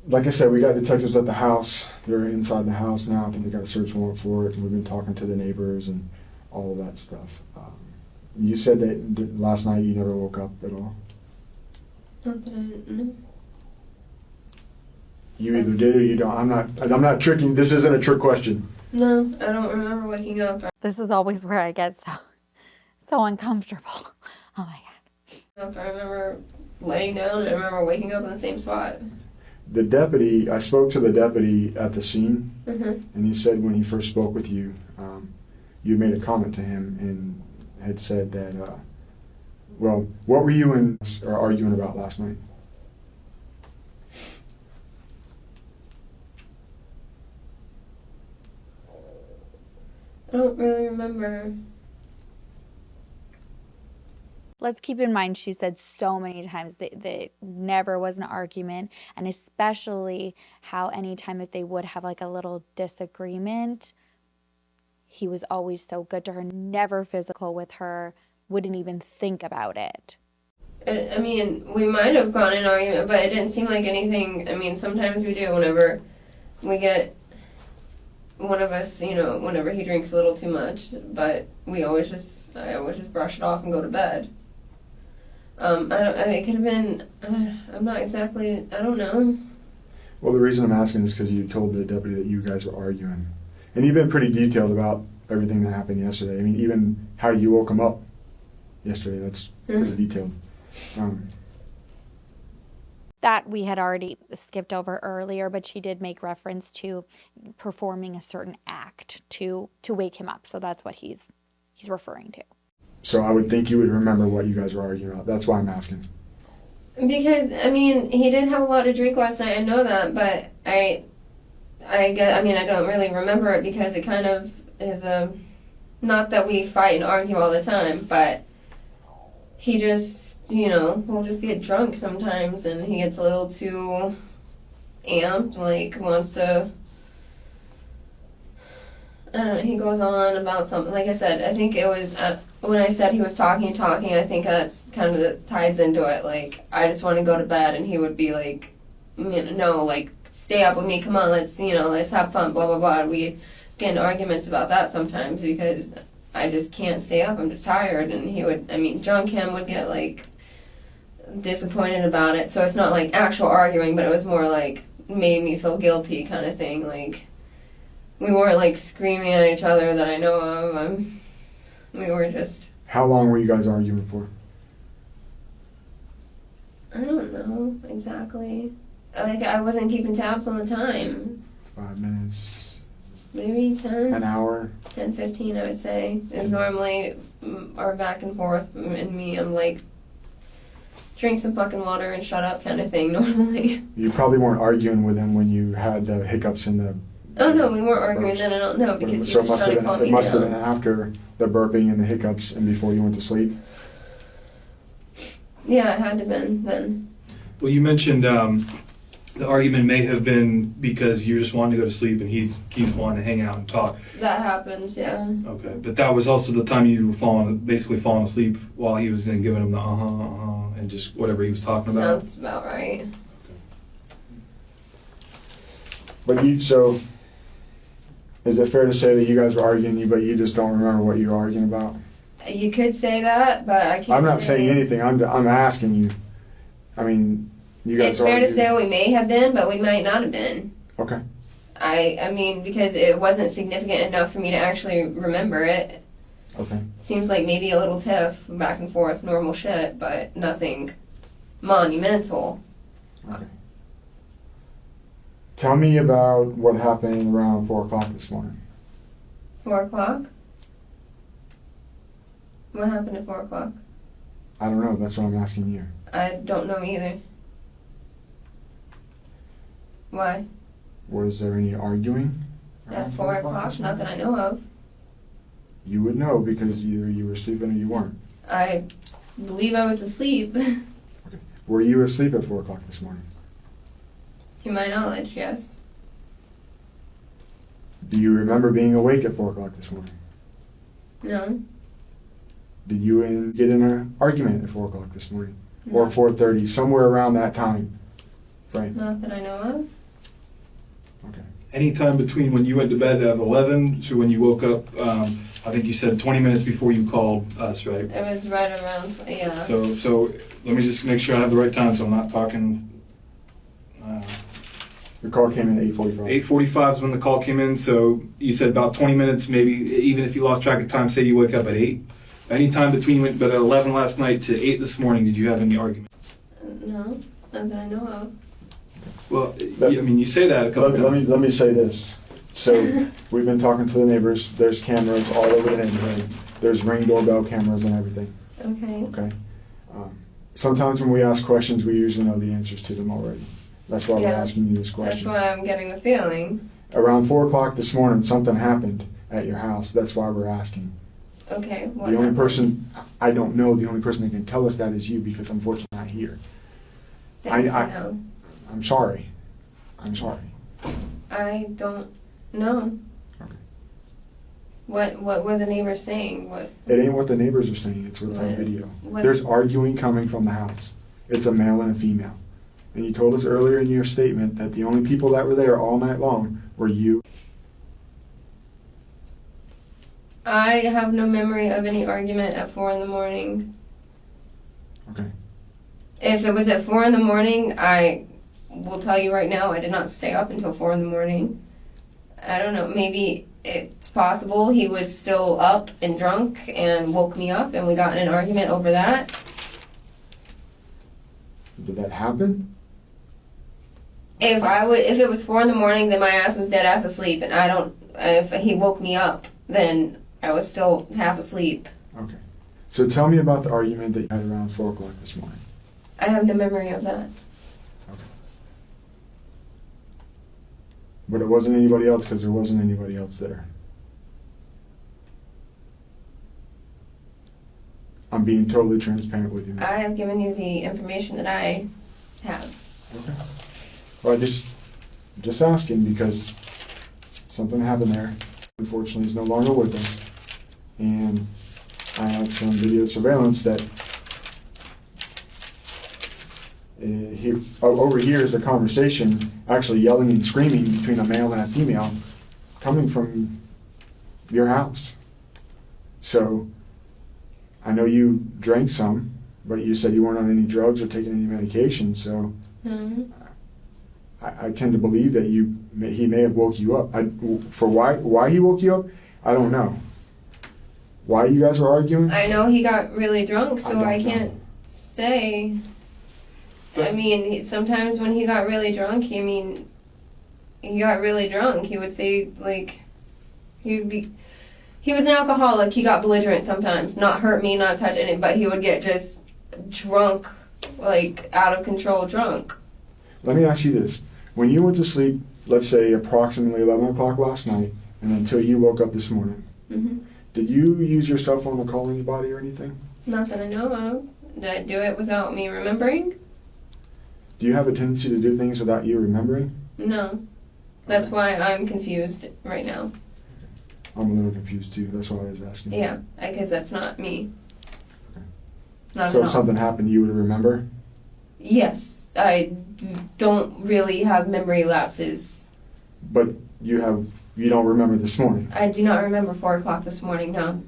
Like I said, we got detectives at the house. They're inside the house now. I think they got a search warrant for it, and we've been talking to the neighbors and all of that stuff. You said that last night you never woke up at all? Not that I know. You either did or you don't. I'm not tricking. This isn't a trick question. No, I don't remember waking up. This is always where I get so uncomfortable. Oh my God. I remember laying down and I remember waking up in the same spot. I spoke to the deputy at the scene, Mm-hmm. and he said when he first spoke with you, you made a comment to him and had said that, well, what were you arguing about last night? I don't really remember. Let's keep in mind she said so many times that never was an argument, and especially how anytime if they would have like a little disagreement, he was always so good to her, never physical with her, wouldn't even think about it. I mean, we might have gone in an argument, but it didn't seem like anything. I mean, sometimes we do whenever we get one of us, whenever he drinks a little too much, but I always just brush it off and go to bed. It could have been, I'm not exactly, I don't know. Well, the reason I'm asking is because you told the deputy that you guys were arguing. And you've been pretty detailed about everything that happened yesterday. I mean, even how you woke him up yesterday, that's pretty detailed. That we had already skipped over earlier, but she did make reference to performing a certain act to wake him up. So that's what he's referring to. So I would think you would remember what you guys were arguing about. That's why I'm asking. Because, I mean, he did have a lot to drink last night, I know that, but I don't really remember it because it kind of is not that we fight and argue all the time, but he just, we'll just get drunk sometimes and he gets a little too amped, like wants to, I don't know, he goes on about something. Like I said, I think it was, when I said he was talking, I think that's kind of ties into it. Like, I just want to go to bed, and he would be like, no, like, stay up with me, come on, let's have fun, blah, blah, blah. We get in arguments about that sometimes because I just can't stay up, I'm just tired. And he would, drunk him would get, like, disappointed about it. So it's not, like, actual arguing, but it was more, like, made me feel guilty kind of thing. Like, we weren't, like, screaming at each other that I know of. We were just... How long were you guys arguing for? I don't know exactly. Like, I wasn't keeping tabs on the time. 5 minutes. Maybe 10. An hour. 10, 15, I would say. Is normally our back and forth. And me, I'm like, drink some fucking water and shut up kind of thing normally. You probably weren't arguing with him when you had the hiccups in the... Oh, no, we weren't arguing then, I don't know, because he was trying to calm me down. It must have been after the burping and the hiccups and before you went to sleep? Yeah, it had to have been then. Well, you mentioned the argument may have been because you're just wanting to go to sleep and he keeps wanting to hang out and talk. That happens, yeah. Okay, but that was also the time you were basically falling asleep while he was giving him the and just whatever he was talking about? Sounds about right. But is it fair to say that you guys were arguing, but you just don't remember what you were arguing about? You could say that, but I can't. I'm not saying anything. I'm asking you. I mean, you guys. It's fair to say we may have been, but we might not have been. Okay. I mean, because it wasn't significant enough for me to actually remember it. Okay. Seems like maybe a little tiff, back and forth, normal shit, but nothing monumental. Okay. Tell me about what happened around 4 o'clock this morning. 4 o'clock? What happened at 4 o'clock? I don't know. That's what I'm asking you. I don't know either. Why? Was there any arguing? At 4 o'clock? Not that I know of. You would know because either you were sleeping or you weren't. I believe I was asleep. Okay. Were you asleep at 4 o'clock this morning? To my knowledge, yes. Do you remember being awake at 4 o'clock this morning? No. Did you get in an argument at 4 o'clock this morning? No. Or 4:30, somewhere around that time frame? Not that I know of. Okay. Any time between when you went to bed at 11 to when you woke up, I think you said 20 minutes before you called us, right? It was right around, yeah. So let me just make sure I have the right time so I'm not talking... The call came in at 8:45. 8:45 is when the call came in, so you said about 20 minutes, maybe even if you lost track of time, say you wake up at 8. Any time between you went to bed at 11 last night to 8 this morning, did you have any argument? No, not that I know of. Well, you say that a couple times. Let me say this. So we've been talking to the neighbors. There's cameras all over the neighborhood. There's Ring doorbell cameras and everything. Okay. Okay. Sometimes when we ask questions, we usually know the answers to them already. That's why we're asking you this question. That's why I'm getting the feeling. Around 4 o'clock this morning, something happened at your house. That's why we're asking. Okay. What The only happened? person, I don't know, the only person that can tell us that is you because unfortunately I'm not here. Yes, I know. I'm sorry. I'm sorry. I don't know. Okay. What were the neighbors saying? What? It ain't what the neighbors are saying, it's what's on video. What? There's arguing coming from the house. It's a male and a female. And you told us earlier in your statement that the only people that were there all night long were you. I have no memory of any argument at 4 in the morning. Okay. If it was at 4 in the morning, I will tell you right now, I did not stay up until 4 in the morning. I don't know, maybe it's possible he was still up and drunk and woke me up and we got in an argument over that. Did that happen? If it was 4 in the morning, then my ass was dead ass asleep, and if he woke me up, then I was still half asleep. Okay. So tell me about the argument that you had around 4 o'clock this morning. I have no memory of that. Okay. But it wasn't anybody else because there wasn't anybody else there. I'm being totally transparent with you. I have given you the information that I have. Okay. Well, just asking because something happened there. Unfortunately, he's no longer with us. And I have some video surveillance that over here is a conversation, actually yelling and screaming between a male and a female, coming from your house. So, I know you drank some, but you said you weren't on any drugs or taking any medication, so I tend to believe that he may have woke you up. For why he woke you up, I don't know. Why you guys were arguing? I know he got really drunk, so I can't know. say. I mean, sometimes when he got really drunk, he got really drunk. He would say, like, he was an alcoholic. He got belligerent sometimes. Not hurt me, not touch anything, but he would get just drunk, like, out of control drunk. Let me ask you this. When you went to sleep, let's say approximately 11 o'clock last night, and until you woke up this morning, did you use your cell phone to call anybody or anything? Not that I know of. Did I do it without me remembering? Do you have a tendency to do things without you remembering? No. That's Okay. why I'm confused right now. I'm a little confused too. That's why I was asking. Yeah, because that's not me. Okay. Not So at if all. something happened, you would remember? Yes, I don't really have memory lapses. But you don't remember this morning? I do not remember 4 o'clock this morning, no.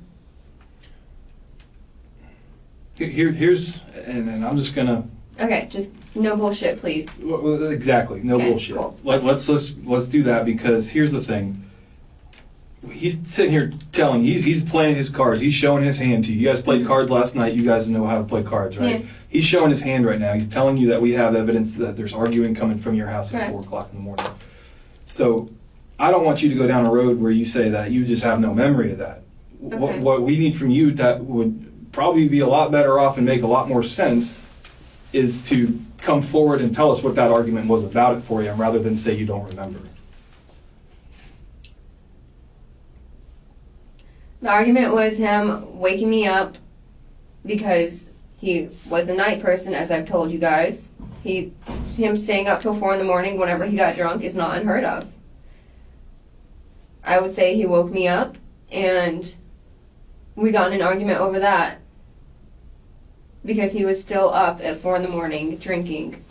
Here's, and I'm just gonna. Okay, just no bullshit, please. Well, exactly, no Okay, bullshit. cool. Let's do that because here's the thing. He's sitting here telling he's playing his cards. He's showing his hand to you. You guys played cards last night. You guys know how to play cards, right? Yeah. He's showing his hand right now. He's telling you that we have evidence that there's arguing coming from your house at Right. 4 o'clock in the morning. So I don't want you to go down a road where you say that you just have no memory of that. Okay. What we need from you that would probably be a lot better off and make a lot more sense is to come forward and tell us what that argument was about it for you rather than say you don't remember. The argument was him waking me up because he was a night person, as I've told you guys. Him staying up till 4 in the morning whenever he got drunk is not unheard of. I would say he woke me up and we got in an argument over that because he was still up at 4 in the morning drinking.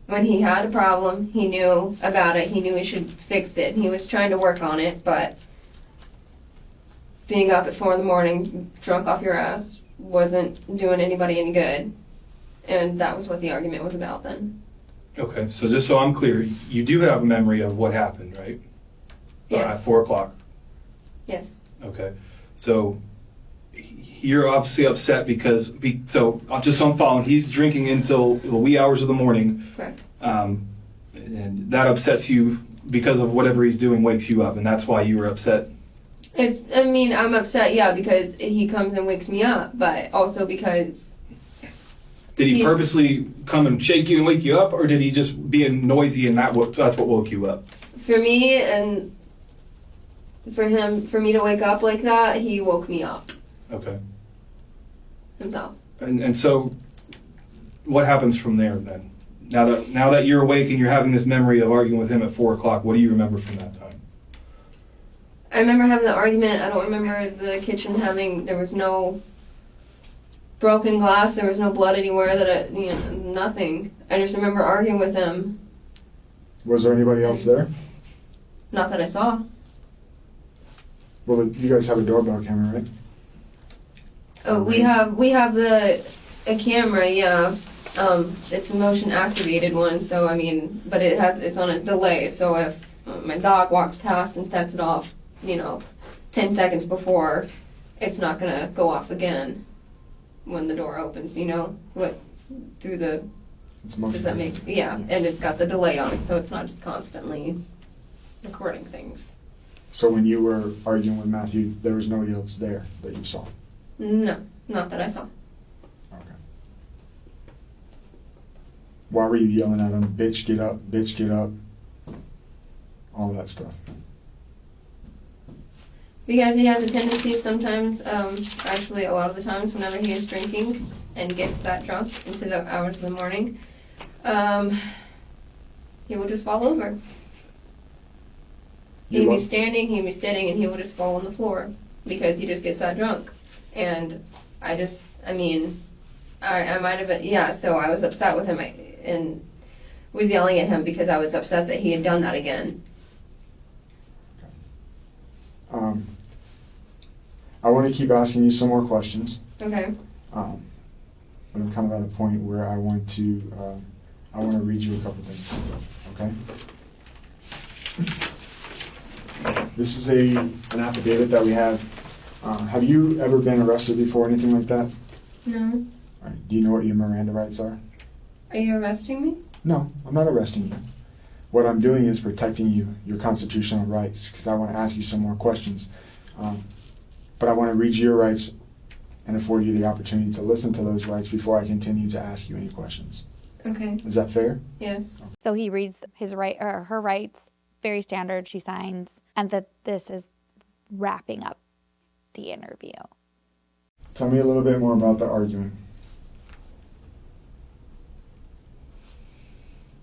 When he had a problem, he knew about it. He knew he should fix it. He was trying to work on it, but being up at 4 in the morning, drunk off your ass, wasn't doing anybody any good. And that was what the argument was about then. Okay, so just so I'm clear, you do have a memory of what happened, right? Yes. At 4 o'clock. Yes. Okay, so you're obviously upset because, so just so I'm following, he's drinking until the wee hours of the morning. Correct. And that upsets you because of whatever he's doing wakes you up, and that's why you were upset. I'm upset, yeah, because he comes and wakes me up, but also because... Did he purposely come and shake you and wake you up, or did he just be noisy and that's what woke you up? For me and for me to wake up like that, he woke me up Okay. himself. And so, what happens from there then? Now that you're awake and you're having this memory of arguing with him at 4 o'clock, what do you remember from that time? I remember having the argument. I don't remember the kitchen there was no broken glass, there was no blood anywhere, nothing. I just remember arguing with him. Was there anybody else there? Not that I saw. Well, you guys have a doorbell camera, right? Oh, we have a camera, yeah. It's a motion activated one, so I mean, but it's on a delay, so if my dog walks past and sets it off, 10 seconds before, it's not gonna go off again when the door opens, through the, does that make, yeah, and it's got the delay on it, so it's not just constantly recording things. So when you were arguing with Matthew, there was nobody else there that you saw? No, not that I saw. Okay. Why were you yelling at him, bitch, get up, all that stuff? Because he has a tendency sometimes, actually a lot of the times whenever he is drinking and gets that drunk into the hours of the morning, he will just fall over. He'd be standing, he'd be sitting, and he would just fall on the floor because he just gets that drunk. And I might have been, yeah, so I was upset with him and was yelling at him because I was upset that he had done that again. I want to keep asking you some more questions. Okay. But I'm kind of at a point where I want to read you a couple things. Okay. This is an affidavit that we have. Have you ever been arrested before, anything like that? No. All right. Do you know what your Miranda rights are? Are you arresting me? No, I'm not arresting you. What I'm doing is protecting you, your constitutional rights, because I want to ask you some more questions. But I want to read you your rights and afford you the opportunity to listen to those rights before I continue to ask you any questions. Okay. Is that fair? Yes. So he reads his her rights, very standard, she signs, and that this is wrapping up the interview. Tell me a little bit more about the argument.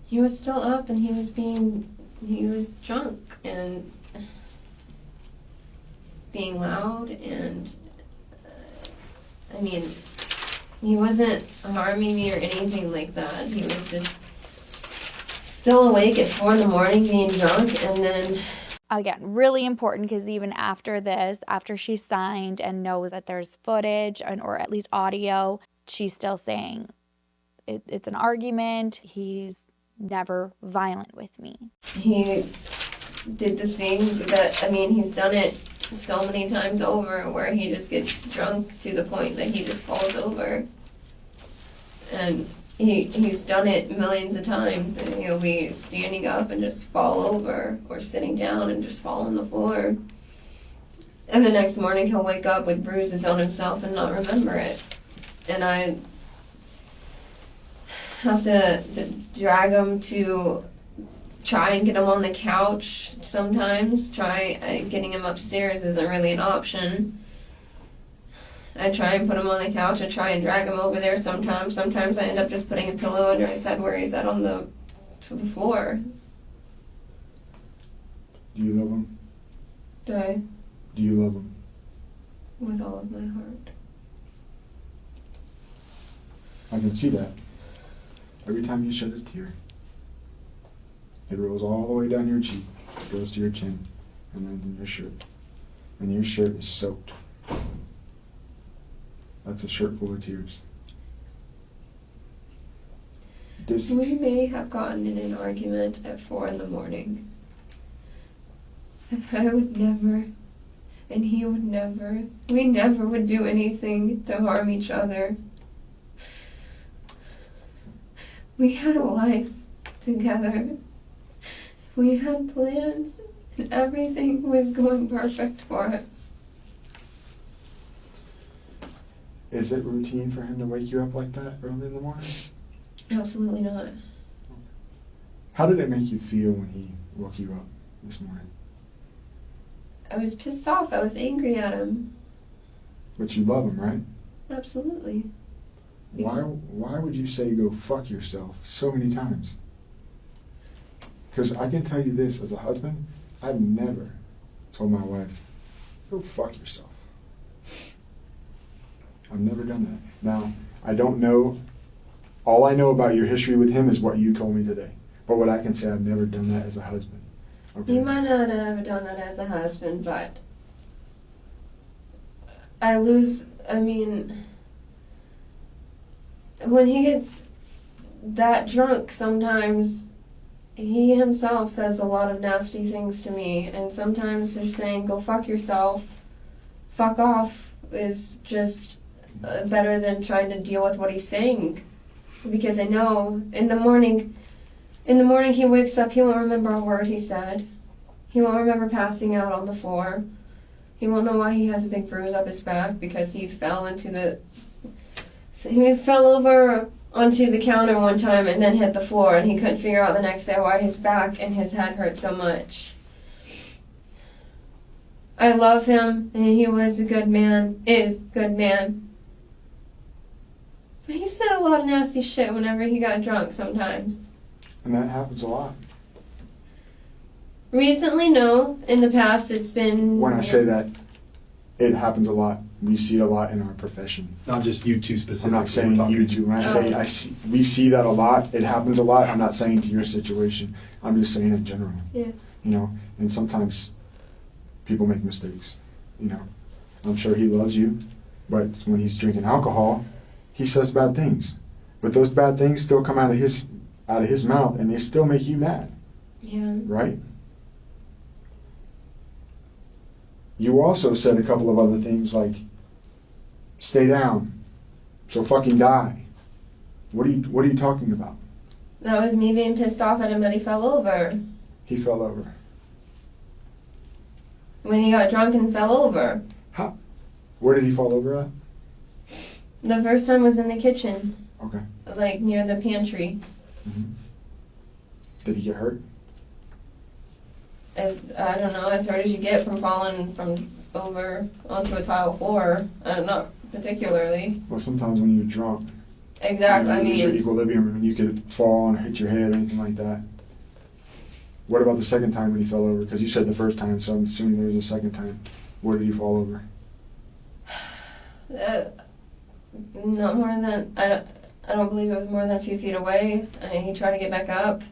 He was still up and he was drunk and being loud and he wasn't harming me or anything like that. He was just still awake at 4 a.m. being drunk. And then again, really important, because even after this, after she signed and knows that there's footage or at least audio, she's still saying it's an argument. He's never violent with me. He did the thing that, he's done it so many times over where he just gets drunk to the point that he just falls over. And he's done it millions of times, and he'll be standing up and just fall over, or sitting down and just fall on the floor. And the next morning he'll wake up with bruises on himself and not remember it. And I have to drag him to try and get him on the couch sometimes. Getting him upstairs isn't really an option. I try and put him on the couch. I try and drag him over there sometimes. Sometimes I end up just putting a pillow under his head where he's at on the floor. Do you love him? Do you love him? With all of my heart. I can see that. Every time you shed a tear, it rolls all the way down your cheek, it goes to your chin, and then in your shirt. And your shirt is soaked. That's a shirt full of tears. We may have gotten in an argument at 4 a.m. I would never, and he would never, we never would do anything to harm each other. We had a life together. We had plans, and everything was going perfect for us. Is it routine for him to wake you up like that early in the morning? Absolutely not. How did it make you feel when he woke you up this morning? I was pissed off. I was angry at him. But you love him, right? Absolutely. Why would you say go fuck yourself so many times? Because I can tell you this, as a husband, I've never told my wife, go fuck yourself. I've never done that. Now, I don't know, all I know about your history with him is what you told me today. But what I can say, I've never done that as a husband. Okay? You might not have ever done that as a husband, but when he gets that drunk, sometimes he himself says a lot of nasty things to me, and sometimes they're saying, go fuck yourself, fuck off, is just better than trying to deal with what he's saying. Because I know in the morning he wakes up, he won't remember a word he said. He won't remember passing out on the floor. He won't know why he has a big bruise up his back, because he fell over onto the counter one time and then hit the floor, and he couldn't figure out the next day why his back and his head hurt so much. I love him, and he was a good man, is a good man. But he said a lot of nasty shit whenever he got drunk sometimes. And that happens a lot. Recently, no. In the past, it's been... When I say that, it happens a lot. We see it a lot in our profession. Not just you two specifically. I'm not saying you two. When I say we see that a lot, it happens a lot. I'm not saying to your situation. I'm just saying in general. Yes. You know, and sometimes people make mistakes. You know, I'm sure he loves you, but when he's drinking alcohol, he says bad things. But those bad things still come out of his mouth, and they still make you mad. Yeah. Right? You also said a couple of other things like, stay down, so fucking die. What are you talking about? That was me being pissed off at him that he fell over. He fell over. When he got drunk and fell over. How? Where did he fall over at? The first time was in the kitchen. Okay. Like near the pantry. Mm-hmm. Did he get hurt? I don't know, as hard as you get from falling from over onto a tile floor. Not particularly. Well, sometimes when you're drunk, Exactly. you lose your equilibrium and you could fall and hit your head or anything like that. What about the second time when he fell over? Because you said the first time, so I'm assuming there's a second time. Where did he fall over? Not more than I don't believe it was more than a few feet away. He tried to get back up,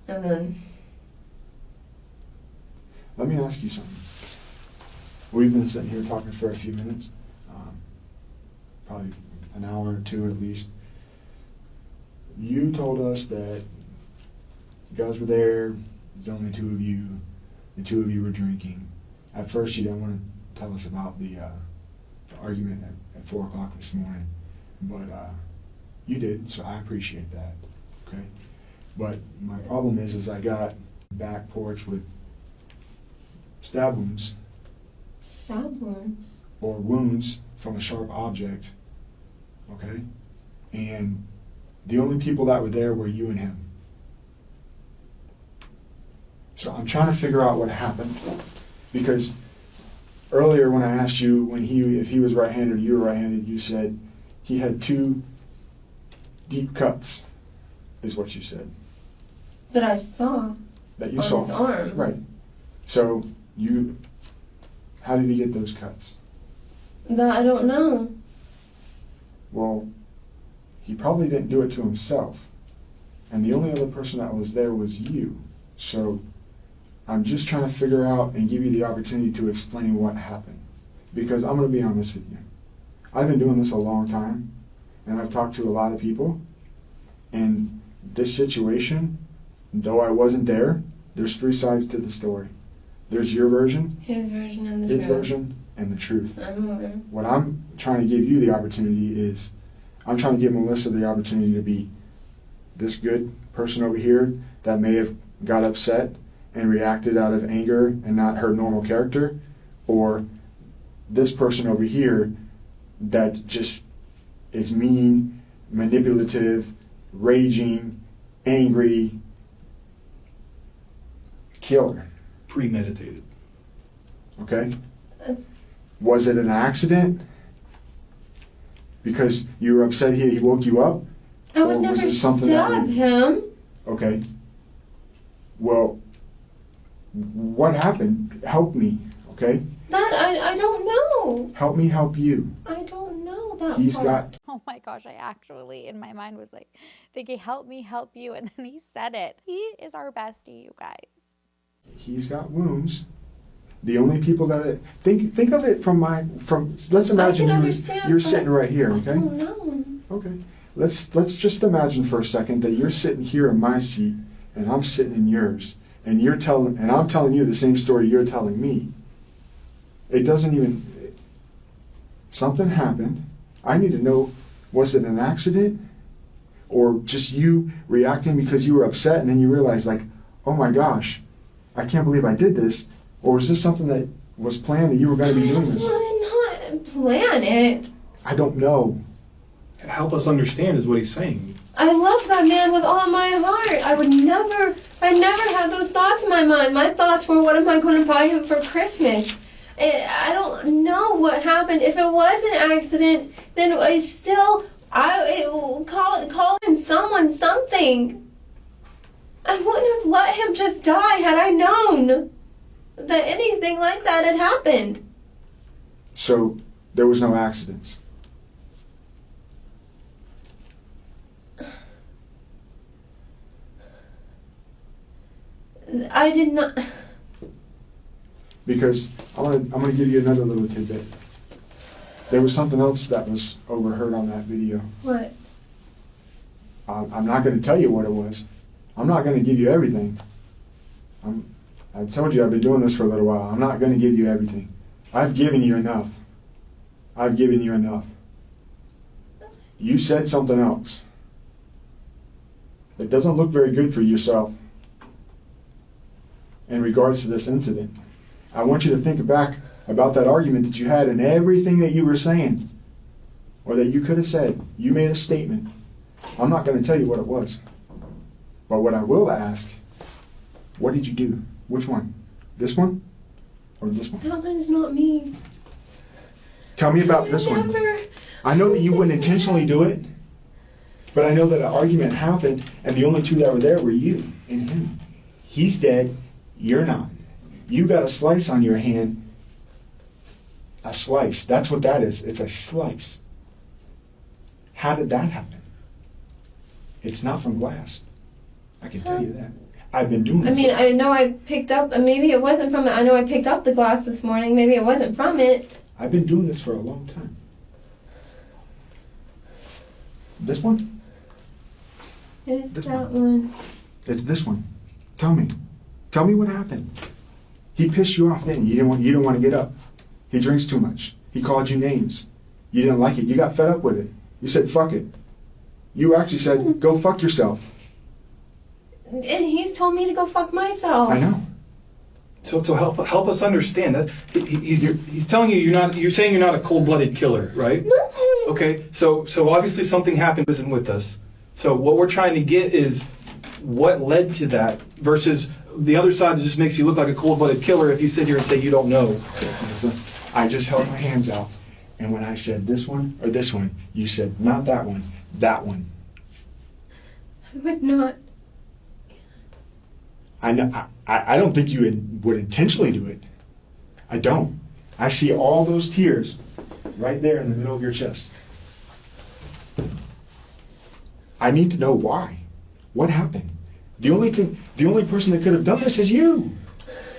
and then. Let me ask you something. We've been sitting here talking for a few minutes, probably an hour or two at least. You told us that you guys were there, there's only two of you, the two of you were drinking. At first you didn't want to tell us about the argument at 4 o'clock this morning, but you did, so I appreciate that, okay? But my problem is I got back porch with stab wounds. Stab wounds? Or wounds from a sharp object, okay? And the only people that were there were you and him. So I'm trying to figure out what happened, because earlier when I asked you if he was right-handed or you were right-handed, you said he had 2 deep cuts, is what you said. That I saw. That you on saw. His arm. Right. So how did he get those cuts? That I don't know. Well, he probably didn't do it to himself. And the only other person that was there was you. So I'm just trying to figure out and give you the opportunity to explain what happened. Because I'm going to be honest with you. I've been doing this a long time, and I've talked to a lot of people. And this situation, though I wasn't there, there's 3 sides to the story. There's your version, His version and the his truth. version, and the truth. I'm aware. What I'm trying to give you the opportunity is, I'm trying to give Melissa the opportunity to be this good person over here that may have got upset and reacted out of anger and not her normal character, or this person over here that just is mean, manipulative, raging, angry, killer. Premeditated. Okay? That's, Was it an accident? Because you were upset he woke you up? I would Or was never it something that stab would- him. Okay. Well, What happened? Help me, okay? That, I don't know. Help me help you. I don't know that He's part. got Oh my gosh, I actually, in my mind, was like thinking, help me, help you. And then he said it. He is our bestie, you guys. he's got wounds. The only people that think of it from let's imagine you're sitting right here, okay? I don't know. Okay. Let's just imagine for a second that you're sitting here in my seat and I'm sitting in yours, and I'm telling you the same story you're telling me. It doesn't even, something happened. I need to know, was it an accident or just you reacting because you were upset and then you realized, like, oh my gosh, I can't believe I did this? Or was this something that was planned that you were going to be doing this? Absolutely not plan it. I don't know. Help us understand is what he's saying. I love that man with all my heart. I never had those thoughts in my mind. My thoughts were, what am I going to buy him for Christmas? I don't know what happened. If it was an accident, then calling someone something. I wouldn't have let him just die had I known that anything like that had happened. So there was no accidents. I did not. Because I'm gonna give you another little tidbit. There was something else that was overheard on that video. What? I'm not going to tell you what it was. I'm not going to give you everything. I told you I've been doing this for a little while. I'm not going to give you everything. I've given you enough. I've given you enough. You said something else. It doesn't look very good for yourself in regards to this incident. I want you to think back about that argument that you had and everything that you were saying or that you could have said. You made a statement. I'm not going to tell you what it was. But what I will ask, what did you do? Which one? This one or this one? That one is not me. Tell me about this one. I know that you wouldn't intentionally do it, but I know that an argument happened and the only two that were there were you and him. He's dead, you're not. You got a slice on your hand. A slice. That's what that is. It's a slice. How did that happen? It's not from glass. I can tell you that. I've been doing this. I mean, I know I picked up, maybe it wasn't from it. I know I picked up the glass this morning. Maybe it wasn't from it. I've been doing this for a long time. This one? It is This that one. It's this one. Tell me. Tell me what happened. He pissed you off then. You didn't want to get up. He drinks too much. He called you names. You didn't like it. You got fed up with it. You said, fuck it. You actually said, go fuck yourself. And he's told me to go fuck myself. I know. So help us understand that he's telling you you're saying you're not a cold-blooded killer, right? No. Okay. So obviously something happened isn't with us. So what we're trying to get is what led to that versus the other side just makes you look like a cold-blooded killer if you sit here and say you don't know. Listen, I just held my hands out, and when I said this one or this one, you said not that one, that one. I would not. I know. I don't think you would intentionally do it. I don't. I see all those tears right there in the middle of your chest. I need to know why. What happened? The only person that could have done this is you.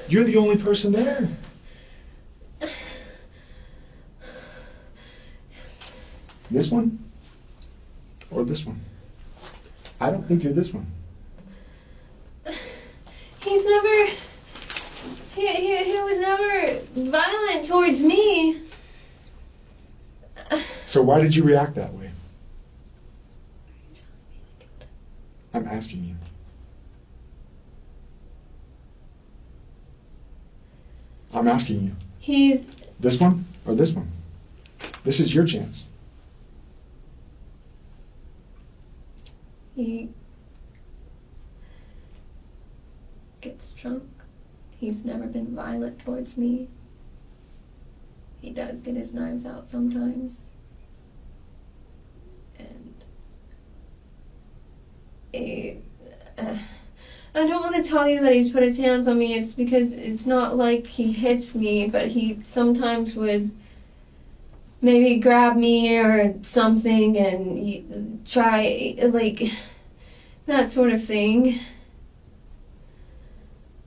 You're the only person there. This one? Or this one? I don't think you're this one. He's never. He was never violent towards me. So why did you react that way? I'm asking you. I'm asking you. He's. This one or this one? This is your chance. He gets drunk. He's never been violent towards me. He does get his knives out sometimes. And I don't want to tell you that he's put his hands on me. It's because it's not like he hits me, but he sometimes would maybe grab me or something and try, like, that sort of thing.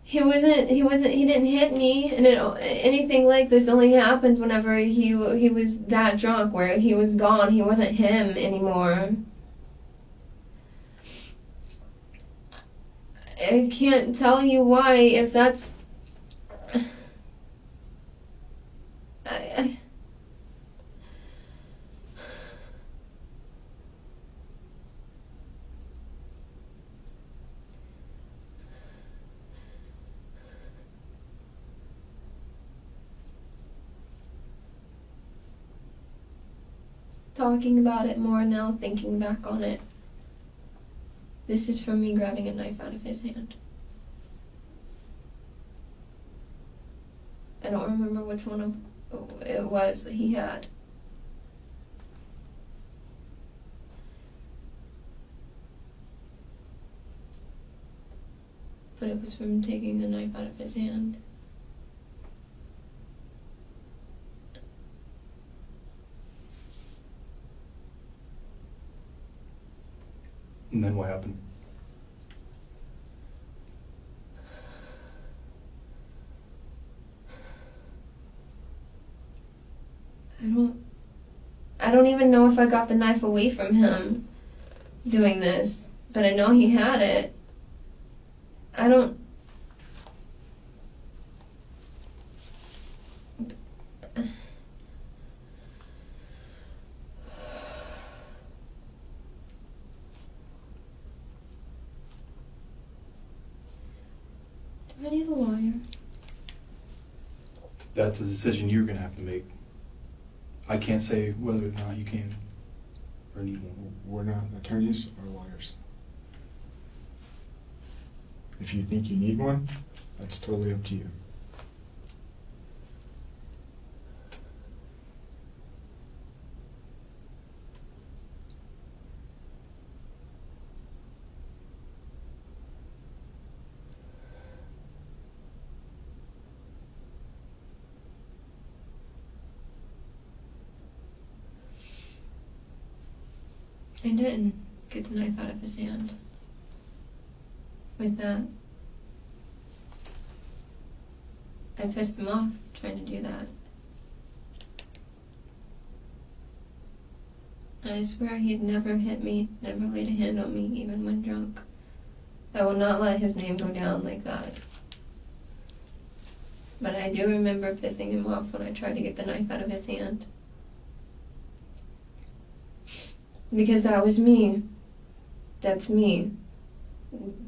He didn't hit me, and anything like this only happened whenever he was that drunk, where he was gone. He wasn't him anymore. I can't tell you why, if that's... I talking about it more now, thinking back on it. This is from me grabbing a knife out of his hand. I don't remember which one it was that he had. But it was from taking the knife out of his hand. And then what happened? I don't even know if I got the knife away from him doing this, but I know he had it. I don't... Do I need a lawyer? That's a decision you're going to have to make. I can't say whether or not you can or need one. We're not attorneys or lawyers. If you think you need one, that's totally up to you. I didn't get the knife out of his hand with that. I pissed him off trying to do that. I swear he'd never hit me, never laid a hand on me, even when drunk. I will not let his name go down like that. But I do remember pissing him off when I tried to get the knife out of his hand. Because that was me. That's me.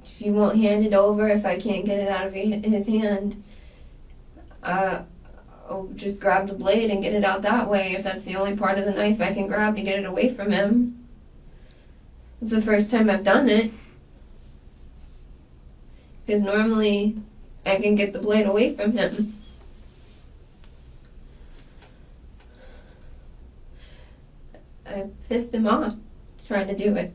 If you won't hand it over, if I can't get it out of his hand, I'll just grab the blade and get it out that way, if that's the only part of the knife I can grab to get it away from him. It's the first time I've done it. Because normally I can get the blade away from him. I pissed him off trying to do it.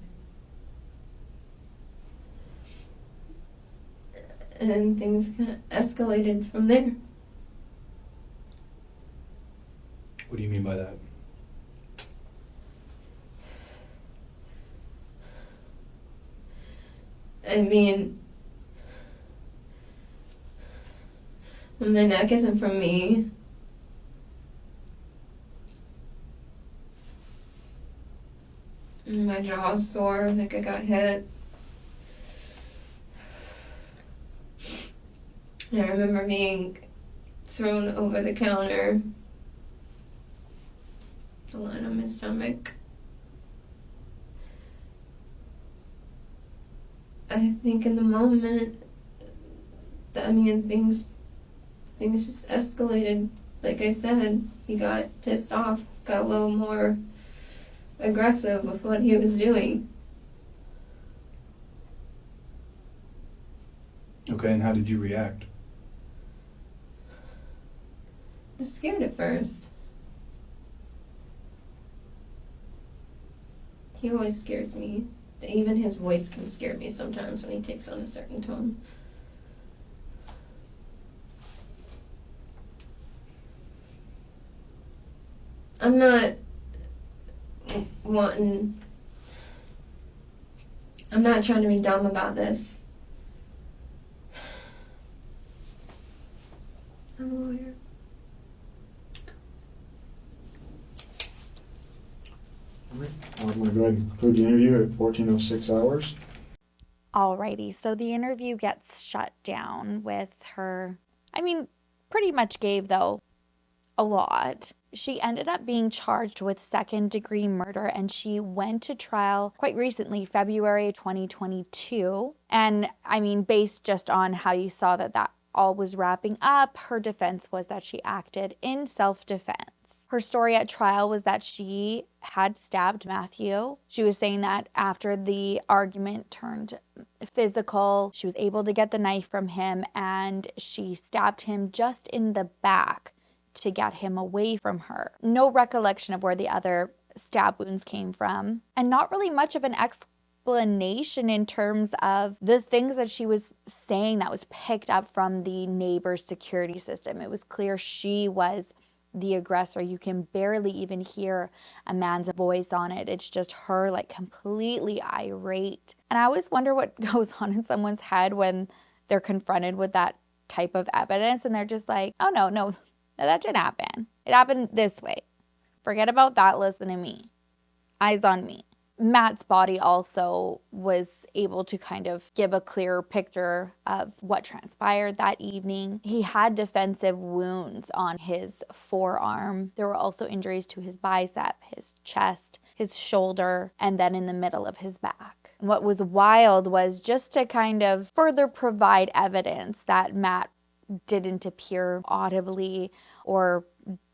And things kind of escalated from there. What do you mean by that? I mean, my neck isn't from me. My jaw's sore, like I got hit. I remember being thrown over the counter, lying on my stomach. I think in the moment, things just escalated. Like I said, he got pissed off, got a little more aggressive with what he was doing. Okay, and how did you react? I was scared at first. He always scares me. Even his voice can scare me sometimes when he takes on a certain tone. I'm not trying to be dumb about this. I'm a lawyer. I'm going to go ahead and conclude the interview at 14:06 hours. Alrighty, so the interview gets shut down with her, pretty much gave, though, a lot. She ended up being charged with second-degree murder, and she went to trial quite recently, February 2022. And, based just on how you saw that all was wrapping up, her defense was that she acted in self-defense. Her story at trial was that she had stabbed Matthew. She was saying that after the argument turned physical, she was able to get the knife from him, and she stabbed him just in the back to get him away from her. No recollection of where the other stab wounds came from, and not really much of an explanation in terms of the things that she was saying that was picked up from the neighbor's security system. It was clear she was the aggressor. You can barely even hear a man's voice on it. It's just her, like, completely irate. And I always wonder what goes on in someone's head when they're confronted with that type of evidence and they're just like, oh no, that didn't happen. It happened this way. Forget about that. Listen to me. Eyes on me. Matt's body also was able to kind of give a clearer picture of what transpired that evening. He had defensive wounds on his forearm. There were also injuries to his bicep, his chest, his shoulder, and then in the middle of his back. And what was wild was just to kind of further provide evidence that Matt didn't appear audibly or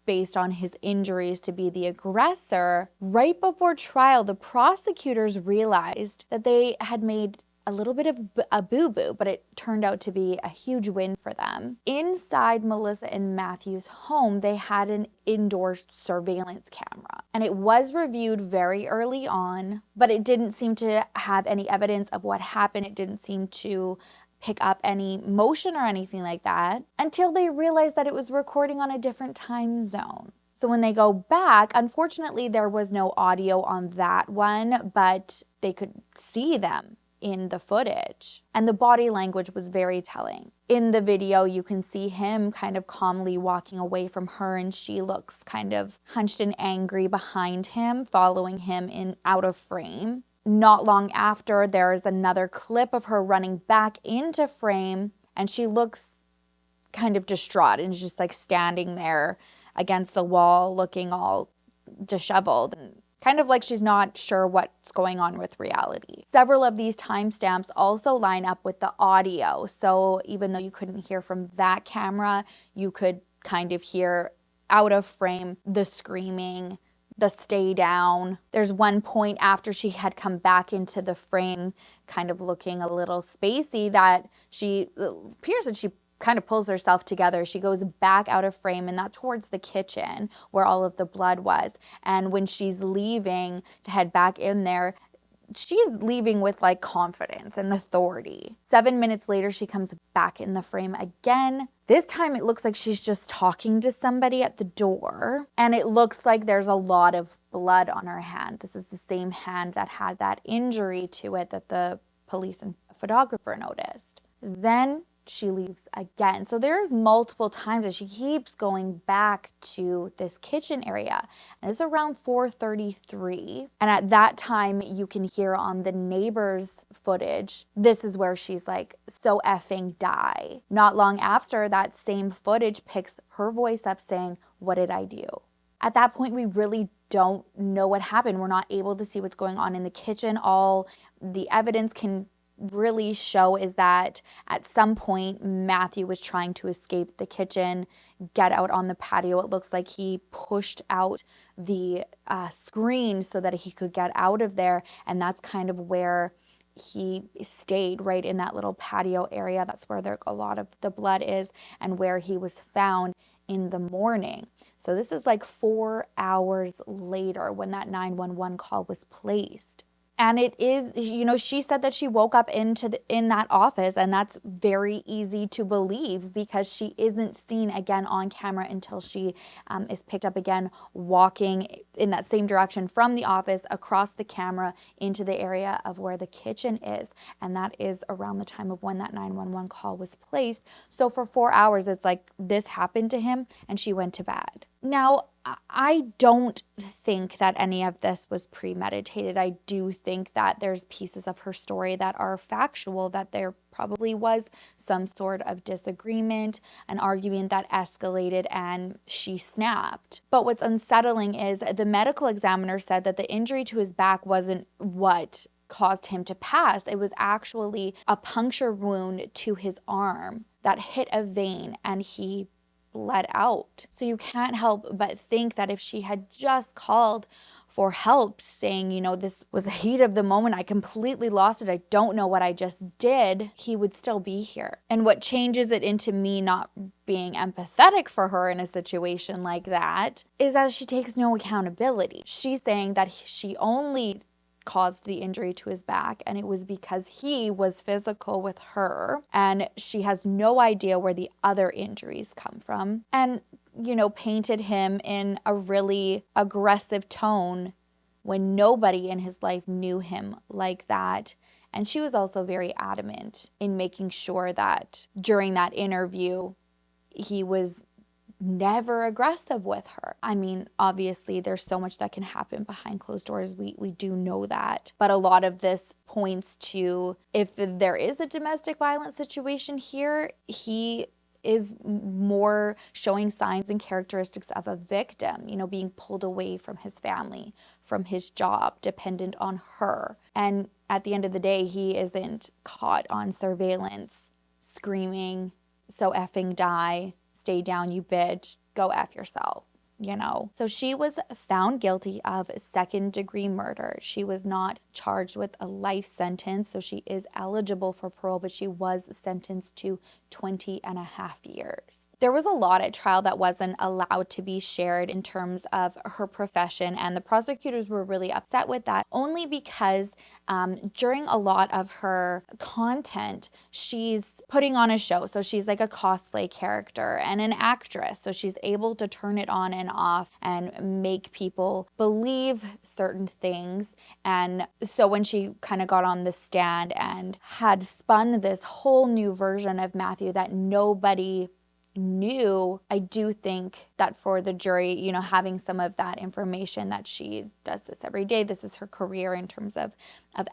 based on his injuries to be the aggressor. Right before trial, the prosecutors realized that they had made a little bit of a boo-boo, but it turned out to be a huge win for them. Inside Melissa and Matthew's home, they had an indoor surveillance camera, and it was reviewed very early on, but it didn't seem to have any evidence of what happened. It didn't seem to pick up any motion or anything like that until they realized that it was recording on a different time zone. So when they go back, unfortunately, there was no audio on that one, but they could see them in the footage. And the body language was very telling. In the video, you can see him kind of calmly walking away from her, and she looks kind of hunched and angry behind him, following him in out of frame. Not long after, there's another clip of her running back into frame, and she looks kind of distraught and just like standing there against the wall looking all disheveled and kind of like she's not sure what's going on with reality. Several of these timestamps also line up with the audio, so even though you couldn't hear from that camera, you could kind of hear out of frame the screaming, the stay down. There's one point after she had come back into the frame, kind of looking a little spacey, that it appears that she kind of pulls herself together. She goes back out of frame, and that's towards the kitchen where all of the blood was. And when she's leaving to head back in there, she's leaving with like confidence and authority. 7 minutes later, she comes back in the frame again. This time it looks like she's just talking to somebody at the door, and it looks like there's a lot of blood on her hand. This is the same hand that had that injury to it that the police and photographer noticed. Then she leaves again. So there's multiple times that she keeps going back to this kitchen area. And it's around 4:33. And at that time, you can hear on the neighbor's footage, this is where she's like, so effing die. Not long after, that same footage picks her voice up saying, what did I do? At that point, we really don't know what happened. We're not able to see what's going on in the kitchen. All the evidence can really show is that at some point Matthew was trying to escape the kitchen, get out on the patio. It looks like he pushed out the screen so that he could get out of there, and that's kind of where he stayed, right in that little patio area. That's where a lot of the blood is and where he was found in the morning. So this is like 4 hours later when that 911 call was placed. And it is, she said that she woke up in that office, and that's very easy to believe because she isn't seen again on camera until she is picked up again walking in that same direction from the office across the camera into the area of where the kitchen is. And that is around the time of when that 911 call was placed. So for 4 hours, it's like this happened to him and she went to bed. Now, I don't think that any of this was premeditated. I do think that there's pieces of her story that are factual, that there probably was some sort of disagreement, an argument that escalated, and she snapped. But what's unsettling is the medical examiner said that the injury to his back wasn't what caused him to pass. It was actually a puncture wound to his arm that hit a vein and he bled out. So you can't help but think that if she had just called for help saying, this was the heat of the moment, I completely lost it, I don't know what I just did, he would still be here. And what changes it into me not being empathetic for her in a situation like that is that she takes no accountability. She's saying that she only caused the injury to his back, and it was because he was physical with her, and she has no idea where the other injuries come from, and painted him in a really aggressive tone when nobody in his life knew him like that. And she was also very adamant in making sure that during that interview he was never aggressive with her. I mean, obviously there's so much that can happen behind closed doors. We do know that. But a lot of this points to, if there is a domestic violence situation here, he is more showing signs and characteristics of a victim, being pulled away from his family, from his job, dependent on her. And at the end of the day, he isn't caught on surveillance screaming, "So effing die, stay down, you bitch, go F yourself," So she was found guilty of second-degree murder. She was not charged with a life sentence, so she is eligible for parole, but she was sentenced to 20.5 years. There was a lot at trial that wasn't allowed to be shared in terms of her profession, and the prosecutors were really upset with that, only because during a lot of her content, she's putting on a show. So she's like a cosplay character and an actress. So she's able to turn it on and off and make people believe certain things. And so when she kind of got on the stand and had spun this whole new version of Matthew that nobody knew, I do think that for the jury, having some of that information that she does this every day, this is her career in terms of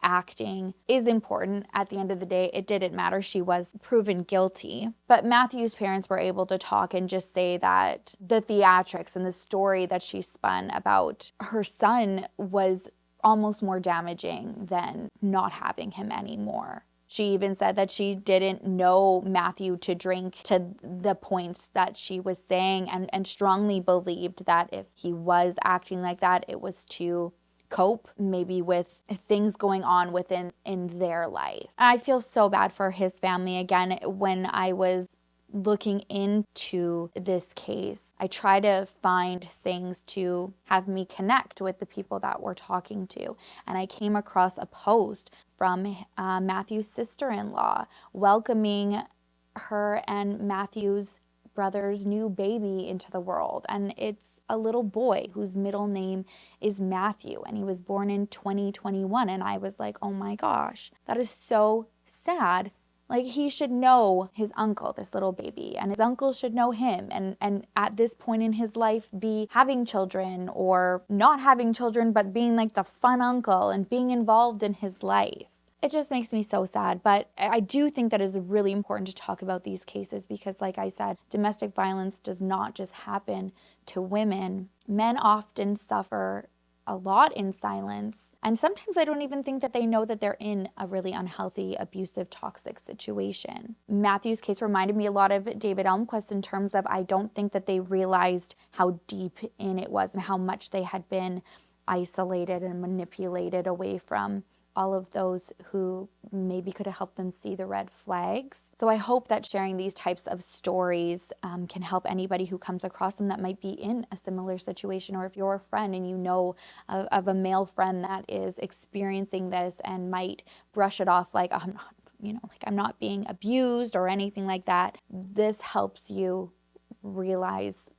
acting, is important. At the end of the day, it didn't matter. She was proven guilty. But Matthew's parents were able to talk and just say that the theatrics and the story that she spun about her son was almost more damaging than not having him anymore. She even said that she didn't know Matthew to drink to the points that she was saying, and strongly believed that if he was acting like that, it was to cope maybe with things going on in their life. I feel so bad for his family. Again, when I was looking into this case, I try to find things to have me connect with the people that we're talking to. And I came across a post from Matthew's sister-in-law welcoming her and Matthew's brother's new baby into the world. And it's a little boy whose middle name is Matthew, and he was born in 2021. And I was like, oh my gosh, that is so sad. Like, he should know his uncle, this little baby, and his uncle should know him, and at this point in his life be having children or not having children, but being like the fun uncle and being involved in his life. It just makes me so sad. But I do think that it's really important to talk about these cases because, like I said, domestic violence does not just happen to women. Men often suffer a lot in silence. And sometimes I don't even think that they know that they're in a really unhealthy, abusive, toxic situation. Matthew's case reminded me a lot of David Elmquist in terms of I don't think that they realized how deep in it was and how much they had been isolated and manipulated away from all of those who maybe could have helped them see the red flags. So I hope that sharing these types of stories can help anybody who comes across them that might be in a similar situation, or if you're a friend and you know of a male friend that is experiencing this and might brush it off like, I'm not, like I'm not being abused or anything like that. This helps you realize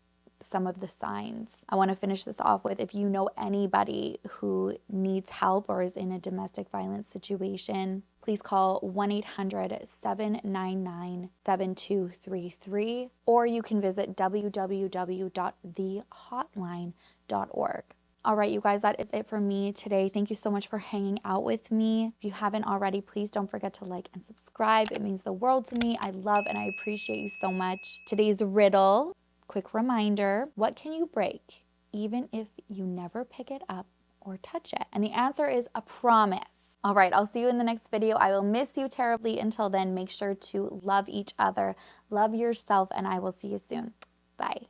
some of the signs. I want to finish this off with, if you know anybody who needs help or is in a domestic violence situation, please call 1-800-799-7233, or you can visit www.thehotline.org. All right, you guys, that is it for me today. Thank you so much for hanging out with me. If you haven't already, please don't forget to like and subscribe. It means the world to me. I love and I appreciate you so much. Today's riddle, quick reminder, what can you break even if you never pick it up or touch it? And the answer is a promise. All right, I'll see you in the next video. I will miss you terribly. Until then, make sure to love each other, love yourself, and I will see you soon. Bye.